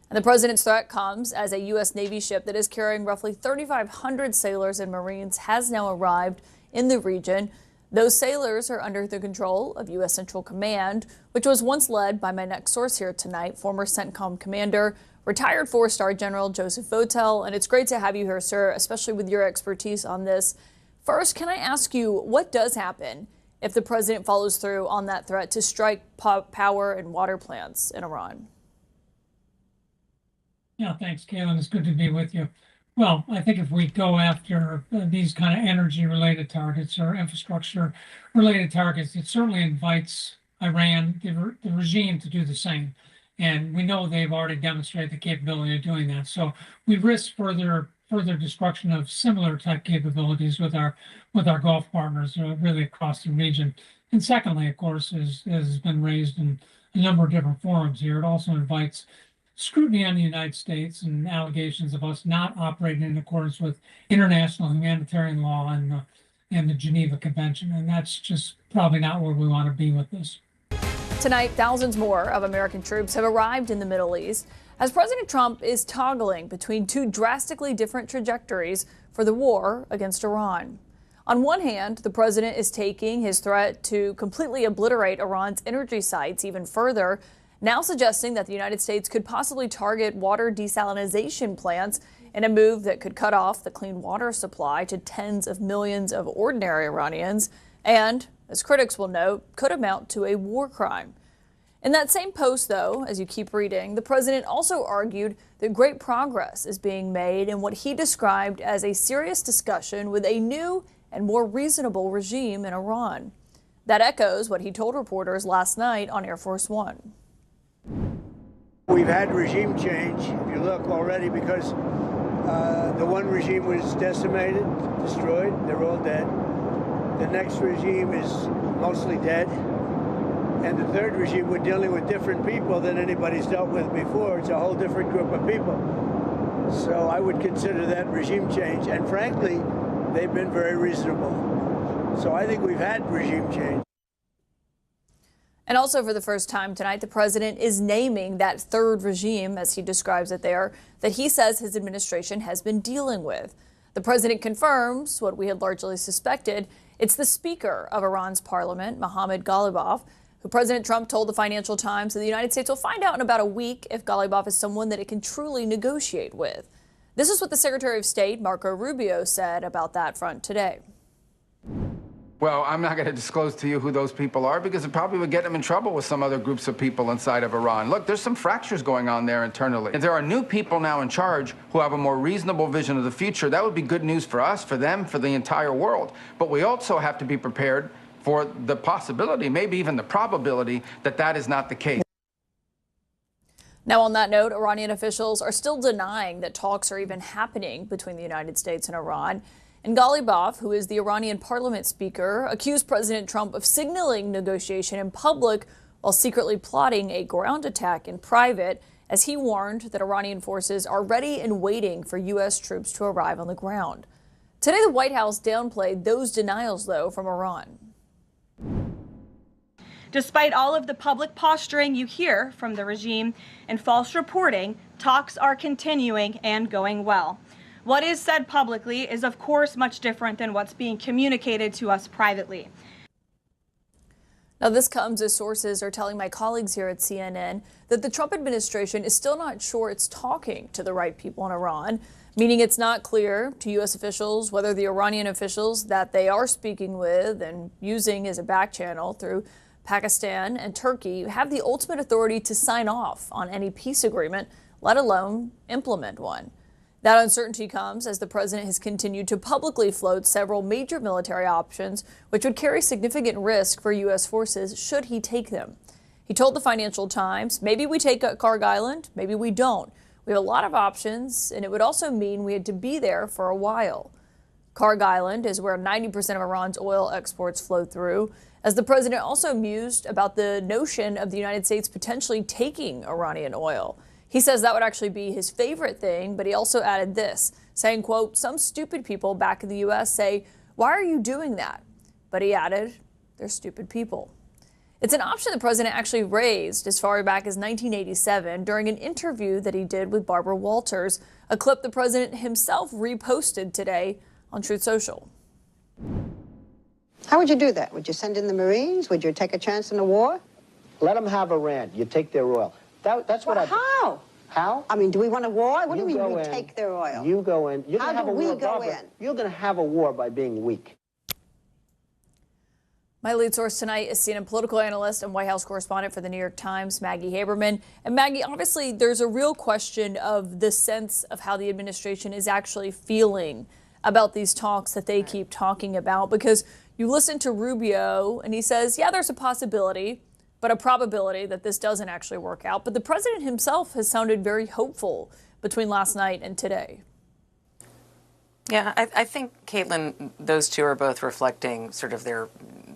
[SPEAKER 11] And the president's threat comes as a U.S. Navy ship that is carrying roughly 3,500 sailors and Marines has now arrived in the region. Those sailors are under the control of U.S. Central Command, which was once led by my next source here tonight, former CENTCOM commander, retired 4-star General Joseph Votel. And it's great to have you here, sir, especially with your expertise on this. First, can I ask you what does happen if the president follows through on that threat to strike power and water plants in Iran?
[SPEAKER 4] Yeah, thanks, Kaylin. It's good to be with you. Well, I think if we go after these kind of energy-related targets or infrastructure-related targets, it certainly invites Iran, the regime, to do the same. And we know they've already demonstrated the capability of doing that. So we risk further destruction of similar type capabilities with our Gulf partners, really across the region. And secondly, of course, as has been raised in a number of different forums here, it also invites scrutiny on the United States and allegations of us not operating in accordance with international humanitarian law and the Geneva Convention. And that's just probably not where we want to be with this.
[SPEAKER 11] Tonight, thousands more of American troops have arrived in the Middle East as President Trump is toggling between two drastically different trajectories for the war against Iran. On one hand, the president is taking his threat to completely obliterate Iran's energy sites even further, now suggesting that the United States could possibly target water desalination plants in a move that could cut off the clean water supply to tens of millions of ordinary Iranians and, as critics will note, could amount to a war crime. In that same post, though, as you keep reading, the president also argued that great progress is being made in what he described as a serious discussion with a new and more reasonable regime in Iran. That echoes what he told reporters last night on Air Force One.
[SPEAKER 10] We've had regime change, if you look already, because the one regime was decimated, destroyed, they're all dead. The next regime is mostly dead. And the third regime, we're dealing with different people than anybody's dealt with before. It's a whole different group of people. So I would consider that regime change. And frankly, they've been very reasonable. So I think we've had regime change.
[SPEAKER 11] And also for the first time tonight, the president is naming that third regime, as he describes it there, that he says his administration has been dealing with. The president confirms what we had largely suspected. It's the Speaker of Iran's parliament, Mohammad Ghalibaf, who President Trump told the Financial Times that the United States will find out in about a week if Ghalibaf is someone that it can truly negotiate with. This is what the Secretary of State, Marco Rubio, said about that front today.
[SPEAKER 8] Well, I'm not going to disclose to you who those people are because it probably would get them in trouble with some other groups of people inside of Iran. Look, there's some fractures going on there internally. If there are new people now in charge who have a more reasonable vision of the future, that would be good news for us, for them, for the entire world. But we also have to be prepared for the possibility, maybe even the probability, that that is not the case.
[SPEAKER 11] Now, on that note, Iranian officials are still denying that talks are even happening between the United States and Iran. And Ghalibaf, who is the Iranian parliament speaker, accused President Trump of signaling negotiation in public while secretly plotting a ground attack in private, as he warned that Iranian forces are ready and waiting for U.S. troops to arrive on the ground. Today, the White House downplayed those denials, though, from Iran.
[SPEAKER 2] Despite all of the public posturing you hear from the regime and false reporting, talks are continuing and going well. What is said publicly is, of course, much different than what's being communicated to us privately.
[SPEAKER 11] Now, this comes as sources are telling my colleagues here at CNN that the Trump administration is still not sure it's talking to the right people in Iran, meaning it's not clear to U.S. officials whether the Iranian officials that they are speaking with and using as a back channel through Pakistan and Turkey have the ultimate authority to sign off on any peace agreement, let alone implement one. That uncertainty comes as the president has continued to publicly float several major military options, which would carry significant risk for U.S. forces should he take them. He told the Financial Times, maybe we take Karg Island, maybe we don't. We have a lot of options, and it would also mean we had to be there for a while. Karg Island is where 90% of Iran's oil exports flow through, as the president also mused about the notion of the United States potentially taking Iranian oil. He says that would actually be his favorite thing, but he also added this, saying, quote, some stupid people back in the U.S. say, why are you doing that? But he added, they're stupid people. It's an option the president actually raised as far back as 1987 during an interview that he did with Barbara Walters, a clip the president himself reposted today on Truth Social.
[SPEAKER 5] How would you do that? Would you send in the Marines? Would you take a chance in the war?
[SPEAKER 6] Let them have Iran. You take their oil. That's what
[SPEAKER 5] How?
[SPEAKER 6] How?
[SPEAKER 5] I mean, do we want a war? What do you mean we take their oil?
[SPEAKER 6] You go in. You're
[SPEAKER 5] How
[SPEAKER 6] gonna have
[SPEAKER 5] do
[SPEAKER 6] a
[SPEAKER 5] we
[SPEAKER 6] war,
[SPEAKER 5] go
[SPEAKER 6] Barbara.
[SPEAKER 5] in?
[SPEAKER 6] You're going to have a war by being weak.
[SPEAKER 11] My lead source tonight is CNN political analyst and White House correspondent for the New York Times, Maggie Haberman. And Maggie, obviously, there's a real question of the sense of how the administration is actually feeling about these talks that they keep talking about, because you listen to Rubio and he says, yeah, there's a possibility, but a probability that this doesn't actually work out. But the president himself has sounded very hopeful between last night and today.
[SPEAKER 23] Yeah, I think, Caitlin, those two are both reflecting sort of their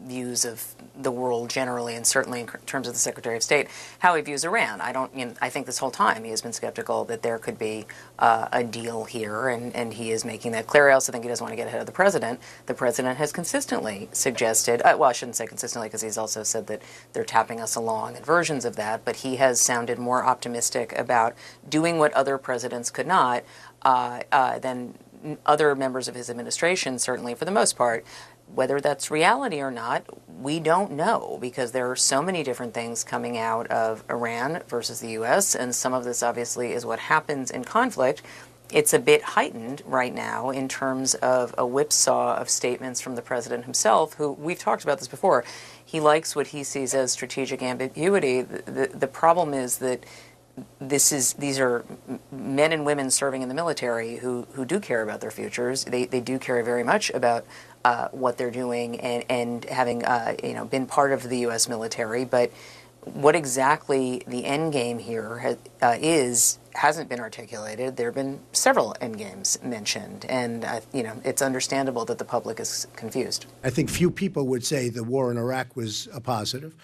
[SPEAKER 23] views of the world generally, and certainly in terms of the Secretary of State, how he views Iran. I think this whole time he has been skeptical that there could be a deal here, and he is making that clear. I also think he doesn't want to get ahead of the president. The president has consistently suggested, well, I shouldn't say consistently, because he's also said that they're tapping us along and versions of that, but he has sounded more optimistic about doing what other presidents could not than other members of his administration, certainly for the most part. Whether that's reality or not, we don't know, because there are so many different things coming out of Iran versus the U.S., and some of this obviously is what happens in conflict. It's a bit heightened right now in terms of a whipsaw of statements from the president himself, who, we've talked about this before, he likes what he sees as strategic ambiguity. The problem is that these are men and women serving in the military who do care about their futures. They do care very much about what they're doing and having been part of the U.S. military. But what exactly the end game here hasn't been articulated. There have been several end games mentioned, and it's understandable that the public is confused.
[SPEAKER 24] I think few people would say the war in Iraq was a positive.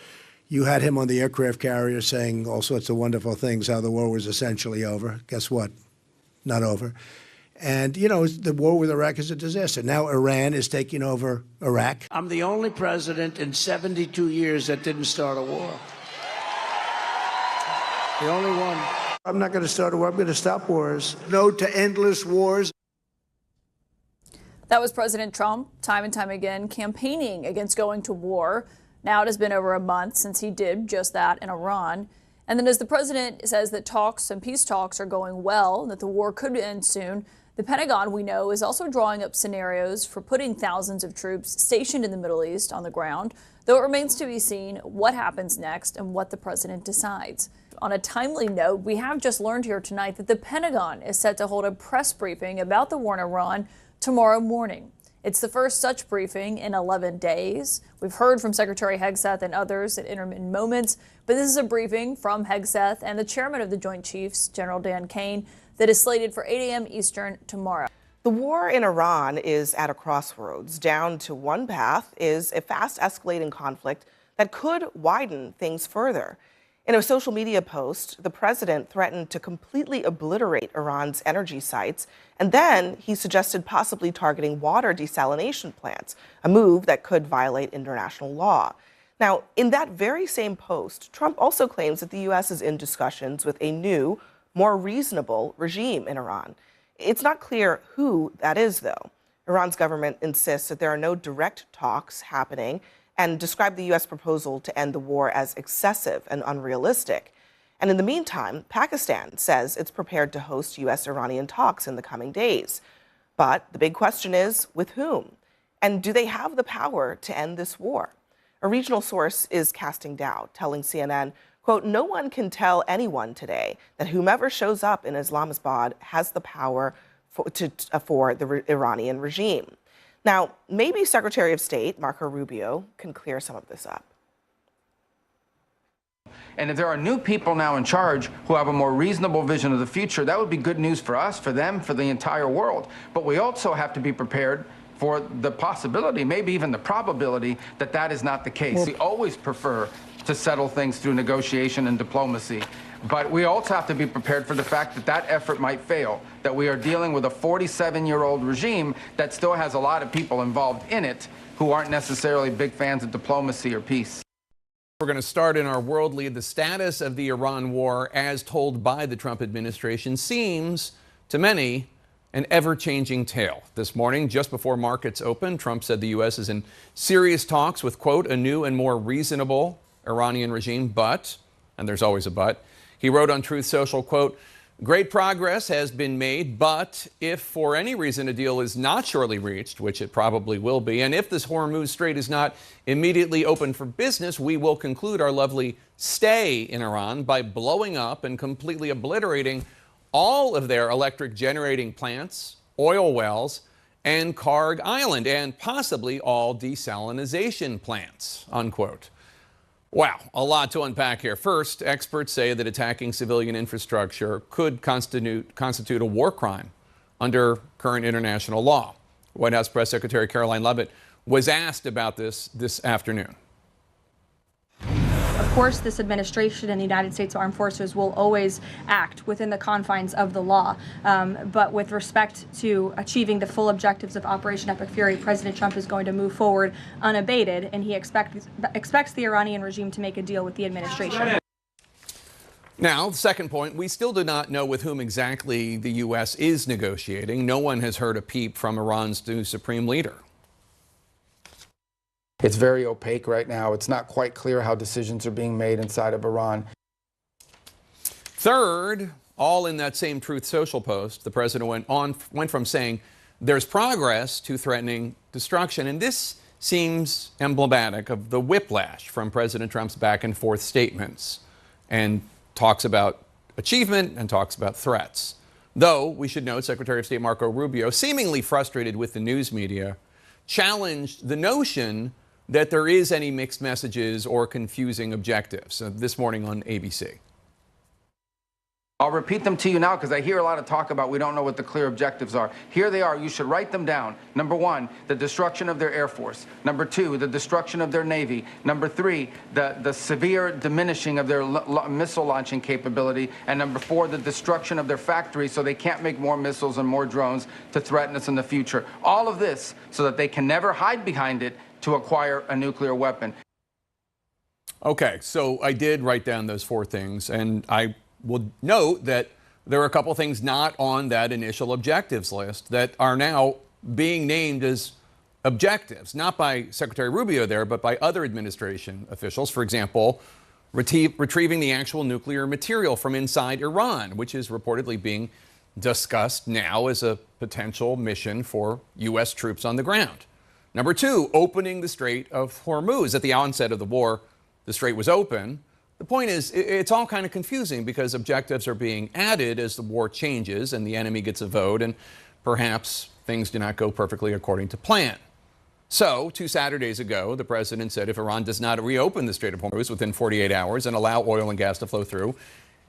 [SPEAKER 24] You had him on the aircraft carrier saying all sorts of wonderful things, how the war was essentially over. Guess what? Not over. And, the war with Iraq is a disaster. Now Iran is taking over Iraq.
[SPEAKER 10] I'm the only president in 72 years that didn't start a war. The only one. I'm not going to start a war. I'm going to stop wars. No to endless wars.
[SPEAKER 11] That was President Trump, time and time again, campaigning against going to war. Now it has been over a month since he did just that in Iran. And then as the president says that talks and peace talks are going well, and that the war could end soon, the Pentagon, we know, is also drawing up scenarios for putting thousands of troops stationed in the Middle East on the ground, though it remains to be seen what happens next and what the president decides. On a timely note, we have just learned here tonight that the Pentagon is set to hold a press briefing about the war in Iran tomorrow morning. It's the first such briefing in 11 days. We've heard from Secretary Hegseth and others at intermittent moments, but this is a briefing from Hegseth and the chairman of the Joint Chiefs, General Dan Kane, that is slated for 8 a.m. Eastern tomorrow.
[SPEAKER 25] The war in Iran is at a crossroads. Down to one path is a fast escalating conflict that could widen things further. In a social media post, the president threatened to completely obliterate Iran's energy sites, and then he suggested possibly targeting water desalination plants, a move that could violate international law. Now, in that very same post, Trump also claims that the U.S. is in discussions with a new, more reasonable regime in Iran. It's not clear who that is, though. Iran's government insists that there are no direct talks happening, and described the U.S. proposal to end the war as excessive and unrealistic. And in the meantime, Pakistan says it's prepared to host U.S.-Iranian talks in the coming days. But the big question is, with whom? And do they have the power to end this war? A regional source is casting doubt, telling CNN, quote, "No one can tell anyone today that whomever shows up in Islamabad has the power for the Iranian regime." Now, maybe Secretary of State Marco Rubio can clear some of this up.
[SPEAKER 8] And if there are new people now in charge who have a more reasonable vision of the future, that would be good news for us, for them, for the entire world. But we also have to be prepared for the possibility, maybe even the probability, that that is not the case. We always prefer to settle things through negotiation and diplomacy. But we also have to be prepared for the fact that that effort might fail, that we are dealing with a 47-year-old regime that still has a lot of people involved in it who aren't necessarily big fans of diplomacy or peace.
[SPEAKER 18] We're going to start in our world lead. The status of the Iran war, as told by the Trump administration, seems to many an ever-changing tale. This morning, just before markets open, Trump said the U.S. is in serious talks with, quote, a new and more reasonable Iranian regime, but, and there's always a but, he wrote on Truth Social, quote, "Great progress has been made, but if for any reason a deal is not shortly reached, which it probably will be, and if this Hormuz Strait is not immediately open for business, we will conclude our lovely stay in Iran by blowing up and completely obliterating all of their electric generating plants, oil wells, and Karg Island, and possibly all desalinization plants," unquote. Wow, a lot to unpack here. First, experts say that attacking civilian infrastructure could constitute a war crime under current international law. White House Press Secretary Caroline Leavitt was asked about this afternoon.
[SPEAKER 2] Of course, this administration and the United States Armed Forces will always act within the confines of the law. But with respect to achieving the full objectives of Operation Epic Fury, President Trump is going to move forward unabated, and he expects the Iranian regime to make a deal with the administration.
[SPEAKER 18] Now, the second point, we still do not know with whom exactly the U.S. is negotiating. No one has heard a peep from Iran's new supreme leader.
[SPEAKER 22] It's very opaque right now. It's not quite clear how decisions are being made inside of Iran.
[SPEAKER 18] Third, all in that same Truth Social post, the president went from saying there's progress to threatening destruction. And this seems emblematic of the whiplash from President Trump's back and forth statements, and talks about achievement and talks about threats. Though, we should note, Secretary of State Marco Rubio, seemingly frustrated with the news media, challenged the notion that there is any mixed messages or confusing objectives this morning on ABC.
[SPEAKER 8] I'll repeat them to you now because I hear a lot of talk about we don't know what the clear objectives are. Here they are. You should write them down. Number one, the destruction of their Air Force. Number two, the destruction of their Navy. Number three, the severe diminishing of their missile launching capability. And number four, the destruction of their factories so they can't make more missiles and more drones to threaten us in the future. All of this so that they can never hide behind it to acquire a nuclear weapon.
[SPEAKER 18] Okay, so I did write down those four things, and I will note that there are a couple things not on that initial objectives list that are now being named as objectives, not by Secretary Rubio there, but by other administration officials. For example, retrieving the actual nuclear material from inside Iran, which is reportedly being discussed now as a potential mission for U.S. troops on the ground. Number two, opening the Strait of Hormuz. At the onset of the war, the strait was open. The point is, it's all kind of confusing because objectives are being added as the war changes and the enemy gets a vote, and perhaps things do not go perfectly according to plan. So, 2 Saturdays ago, the president said if Iran does not reopen the Strait of Hormuz within 48 hours and allow oil and gas to flow through,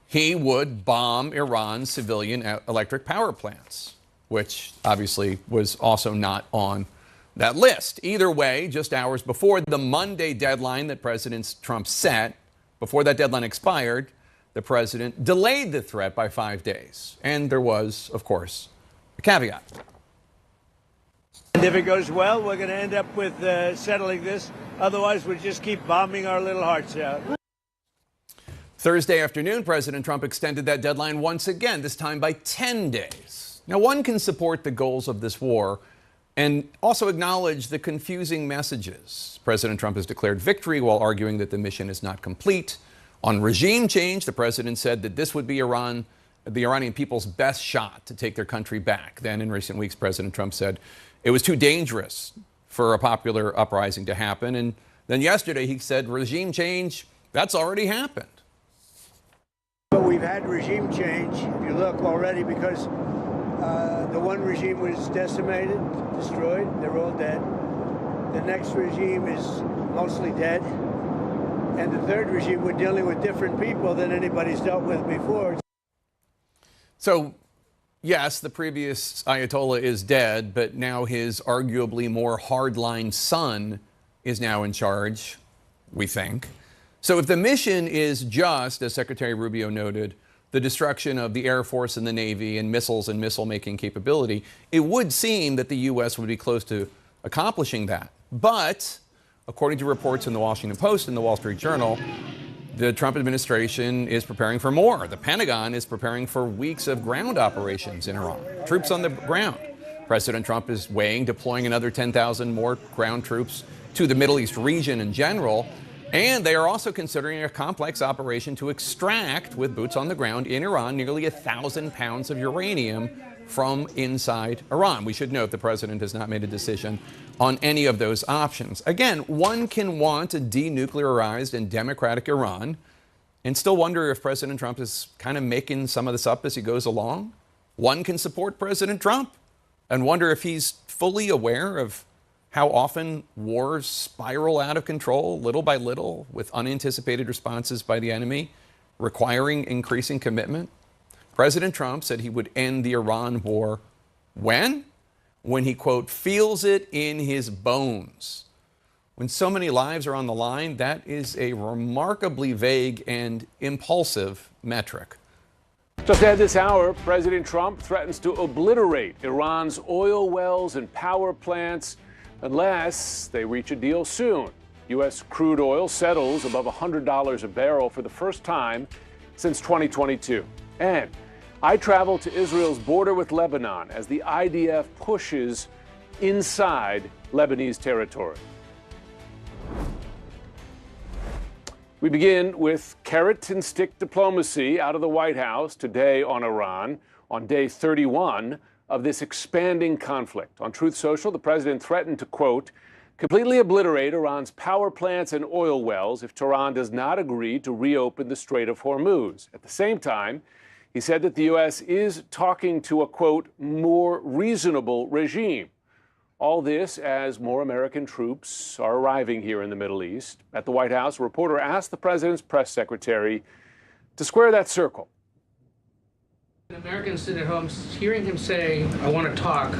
[SPEAKER 18] he would bomb Iran's civilian electric power plants, which obviously was also not on that list. Either way, just hours before the Monday deadline that President Trump set, before that deadline expired, the president delayed the threat by 5 days. And there was, of course, a caveat.
[SPEAKER 10] And if it goes well, we're going to end up with settling this. Otherwise, we'll just keep bombing our little hearts out.
[SPEAKER 18] Thursday afternoon, President Trump extended that deadline once again, this time by 10 days. Now, one can support the goals of this war and also acknowledged the confusing messages. President Trump has declared victory while arguing that the mission is not complete. On regime change, the president said that this would be the Iranian people's best shot to take their country back. Then in recent weeks, President Trump said it was too dangerous for a popular uprising to happen. And then yesterday he said regime change, that's already happened.
[SPEAKER 10] But we've had regime change, if you look already, because the one regime was decimated, destroyed, they're all dead. The next regime is mostly dead. And the third regime, we're dealing with different people than anybody's dealt with before.
[SPEAKER 18] So, yes, the previous Ayatollah is dead, but now his arguably more hardline son is now in charge, we think. So if the mission is just, as Secretary Rubio noted, the destruction of the Air Force and the Navy and missiles and missile-making capability, it would seem that the U.S. would be close to accomplishing that. But, according to reports in the Washington Post and the Wall Street Journal, the Trump administration is preparing for more. The Pentagon is preparing for weeks of ground operations in Iran, troops on the ground. President Trump is weighing deploying another 10,000 more ground troops to the Middle East region in general. And they are also considering a complex operation to extract, with boots on the ground in Iran, nearly 1,000 pounds of uranium from inside Iran. We should note the president has not made a decision on any of those options. Again, one can want a denuclearized and democratic Iran and still wonder if President Trump is kind of making some of this up as he goes along. One can support President Trump and wonder if he's fully aware of how often wars spiral out of control little by little with unanticipated responses by the enemy, requiring increasing commitment. President Trump said he would end the Iran war when? When he, quote, feels it in his bones. When so many lives are on the line, that is a remarkably vague and impulsive metric.
[SPEAKER 1] Just ahead this hour, President Trump threatens to obliterate Iran's oil wells and power plants unless they reach a deal soon. U.S. crude oil settles above $100 a barrel for the first time since 2022. And I travel to Israel's border with Lebanon as the IDF pushes inside Lebanese territory. We begin with carrot and stick diplomacy out of the White House today on Iran, on day 31 of this expanding conflict. On Truth Social, the president threatened to, quote, completely obliterate Iran's power plants and oil wells if Tehran does not agree to reopen the Strait of Hormuz. At the same time, he said that the U.S. is talking to a, quote, more reasonable regime. All this as more American troops are arriving here in the Middle East. At the White House, a reporter asked the president's press secretary to square that circle.
[SPEAKER 3] Americans sitting at home hearing him say, I want to talk,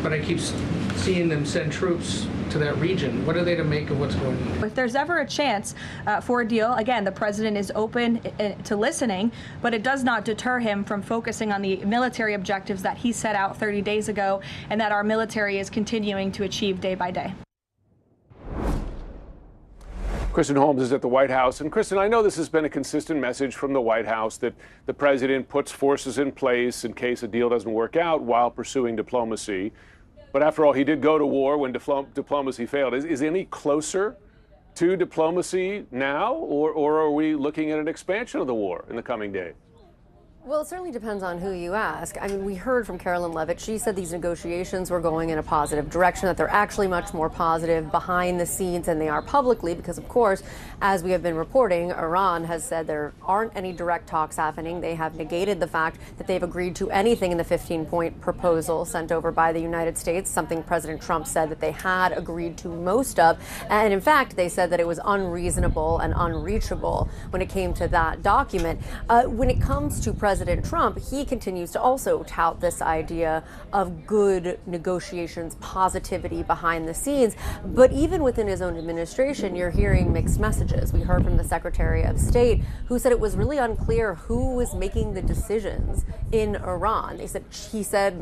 [SPEAKER 3] but I keep seeing them send troops to that region. What are they to make of what's going on?
[SPEAKER 2] If there's ever a chance for a deal, again, the president is open to listening, but it does not deter him from focusing on the military objectives that he set out 30 days ago and that our military is continuing to achieve day by day.
[SPEAKER 1] Kristen Holmes is at the White House. And Kristen, I know this has been a consistent message from the White House that the president puts forces in place in case a deal doesn't work out while pursuing diplomacy. But after all, he did go to war when diplomacy failed. Is any closer to diplomacy now, or are we looking at an expansion of the war in the coming days?
[SPEAKER 7] Well, it certainly depends on who you ask. I mean, we heard from Carolyn Levitt. She said these negotiations were going in a positive direction, that they're actually much more positive behind the scenes than they are publicly, because, of course, as we have been reporting, Iran has said there aren't any direct talks happening. They have negated the fact that they've agreed to anything in the 15-point proposal sent over by the United States, something President Trump said that they had agreed to most of. And in fact, they said that it was unreasonable and unreachable when it came to that document. When it comes to President Trump, he continues to also tout this idea of good negotiations, positivity behind the scenes. But even within his own administration, you're hearing mixed messages. We heard from the Secretary of State, who said it was really unclear who was making the decisions in Iran.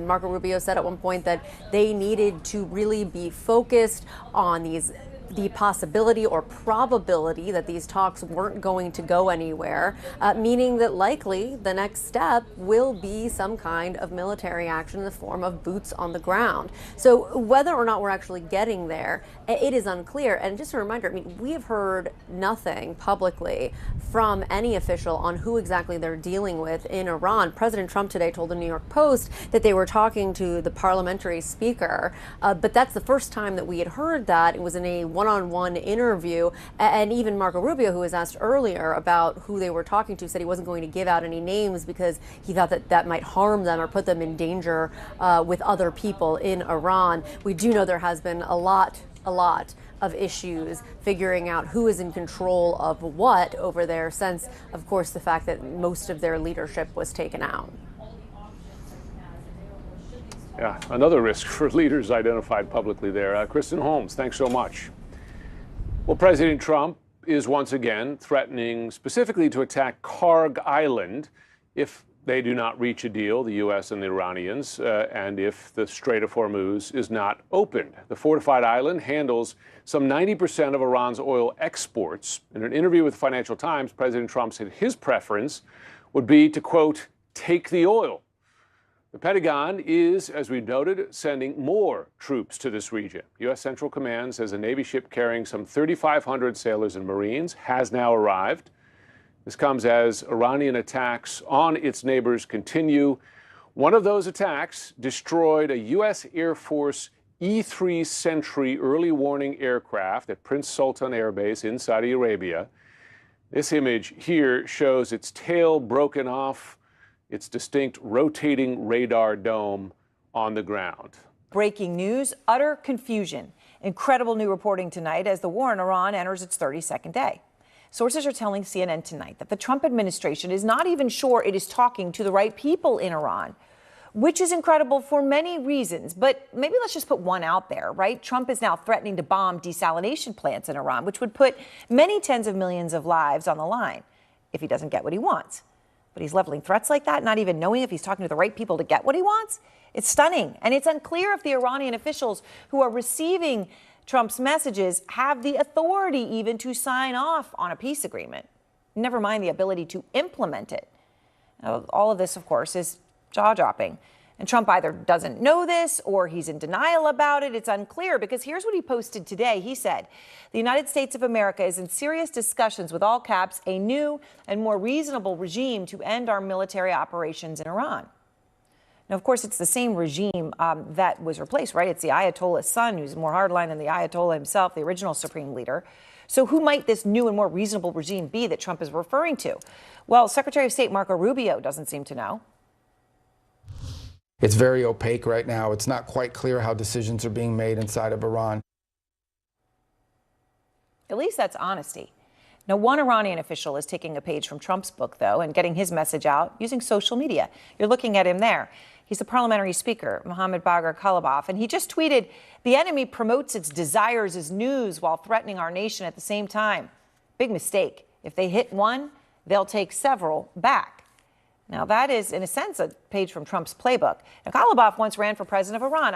[SPEAKER 7] Marco Rubio said at one point that they needed to really be focused on these the possibility or probability that these talks weren't going to go anywhere, meaning that likely the next step will be some kind of military action in the form of boots on the ground. So whether or not we're actually getting there, it is unclear. And just a reminder, I mean, we have heard nothing publicly from any official on who exactly they're dealing with in Iran. President Trump today told the New York Post that they were talking to the parliamentary speaker, but that's the first time that we had heard that. It was in a one-on-one interview, and even Marco Rubio, who was asked earlier about who they were talking to, said he wasn't going to give out any names because he thought that that might harm them or put them in danger with other people in Iran. We do know there has been a lot of issues figuring out who is in control of what over there since, of course, the fact that most of their leadership was taken out.
[SPEAKER 1] Yeah, another risk for leaders identified publicly there. Kristen Holmes, thanks so much. Well, President Trump is once again threatening specifically to attack Karg Island if they do not reach a deal, the U.S. and the Iranians, and if the Strait of Hormuz is not opened. The fortified island handles some 90% of Iran's oil exports. In an interview with the Financial Times, President Trump said his preference would be to, quote, take the oil. The Pentagon is, as we noted, sending more troops to this region. U.S. Central Command says a Navy ship carrying some 3,500 sailors and Marines has now arrived. This comes as Iranian attacks on its neighbors continue. One of those attacks destroyed a U.S. Air Force E-3 Sentry early warning aircraft at Prince Sultan Air Base in Saudi Arabia. This image here shows its tail broken off, its distinct rotating radar dome on the ground.
[SPEAKER 9] Breaking news, utter confusion. Incredible new reporting tonight as the war in Iran enters its 32nd day. Sources are telling CNN tonight that the Trump administration is not even sure it is talking to the right people in Iran, which is incredible for many reasons. But maybe let's just put one out there, right? Trump is now threatening to bomb desalination plants in Iran, which would put many tens of millions of lives on the line if he doesn't get what he wants. But he's leveling threats like that, not even knowing if he's talking to the right people to get what he wants. It's stunning. And it's unclear if the Iranian officials who are receiving Trump's messages have the authority even to sign off on a peace agreement, never mind the ability to implement it. Now, all of this, of course, is jaw-dropping. And Trump either doesn't know this or he's in denial about it. It's unclear because here's what he posted today. He said, the United States of America is in serious discussions with all caps, a new and more reasonable regime to end our military operations in Iran. Now, of course, it's the same regime that was replaced, right? It's the Ayatollah's son, who's more hardline than the Ayatollah himself, the original supreme leader. So who might this new and more reasonable regime be that Trump is referring to? Well, Secretary of State Marco Rubio doesn't seem to know.
[SPEAKER 22] It's very opaque right now. It's not quite clear how decisions are being made inside of Iran.
[SPEAKER 9] At least that's honesty. Now, one Iranian official is taking a page from Trump's book, though, and getting his message out using social media. You're looking at him there. He's the parliamentary speaker, Mohammad Bagher Khalibaf, and he just tweeted, the enemy promotes its desires as news while threatening our nation at the same time. Big mistake. If they hit one, they'll take several back. Now, that is, in a sense, a page from Trump's playbook. Now, Khalibaf once ran for president of Iran.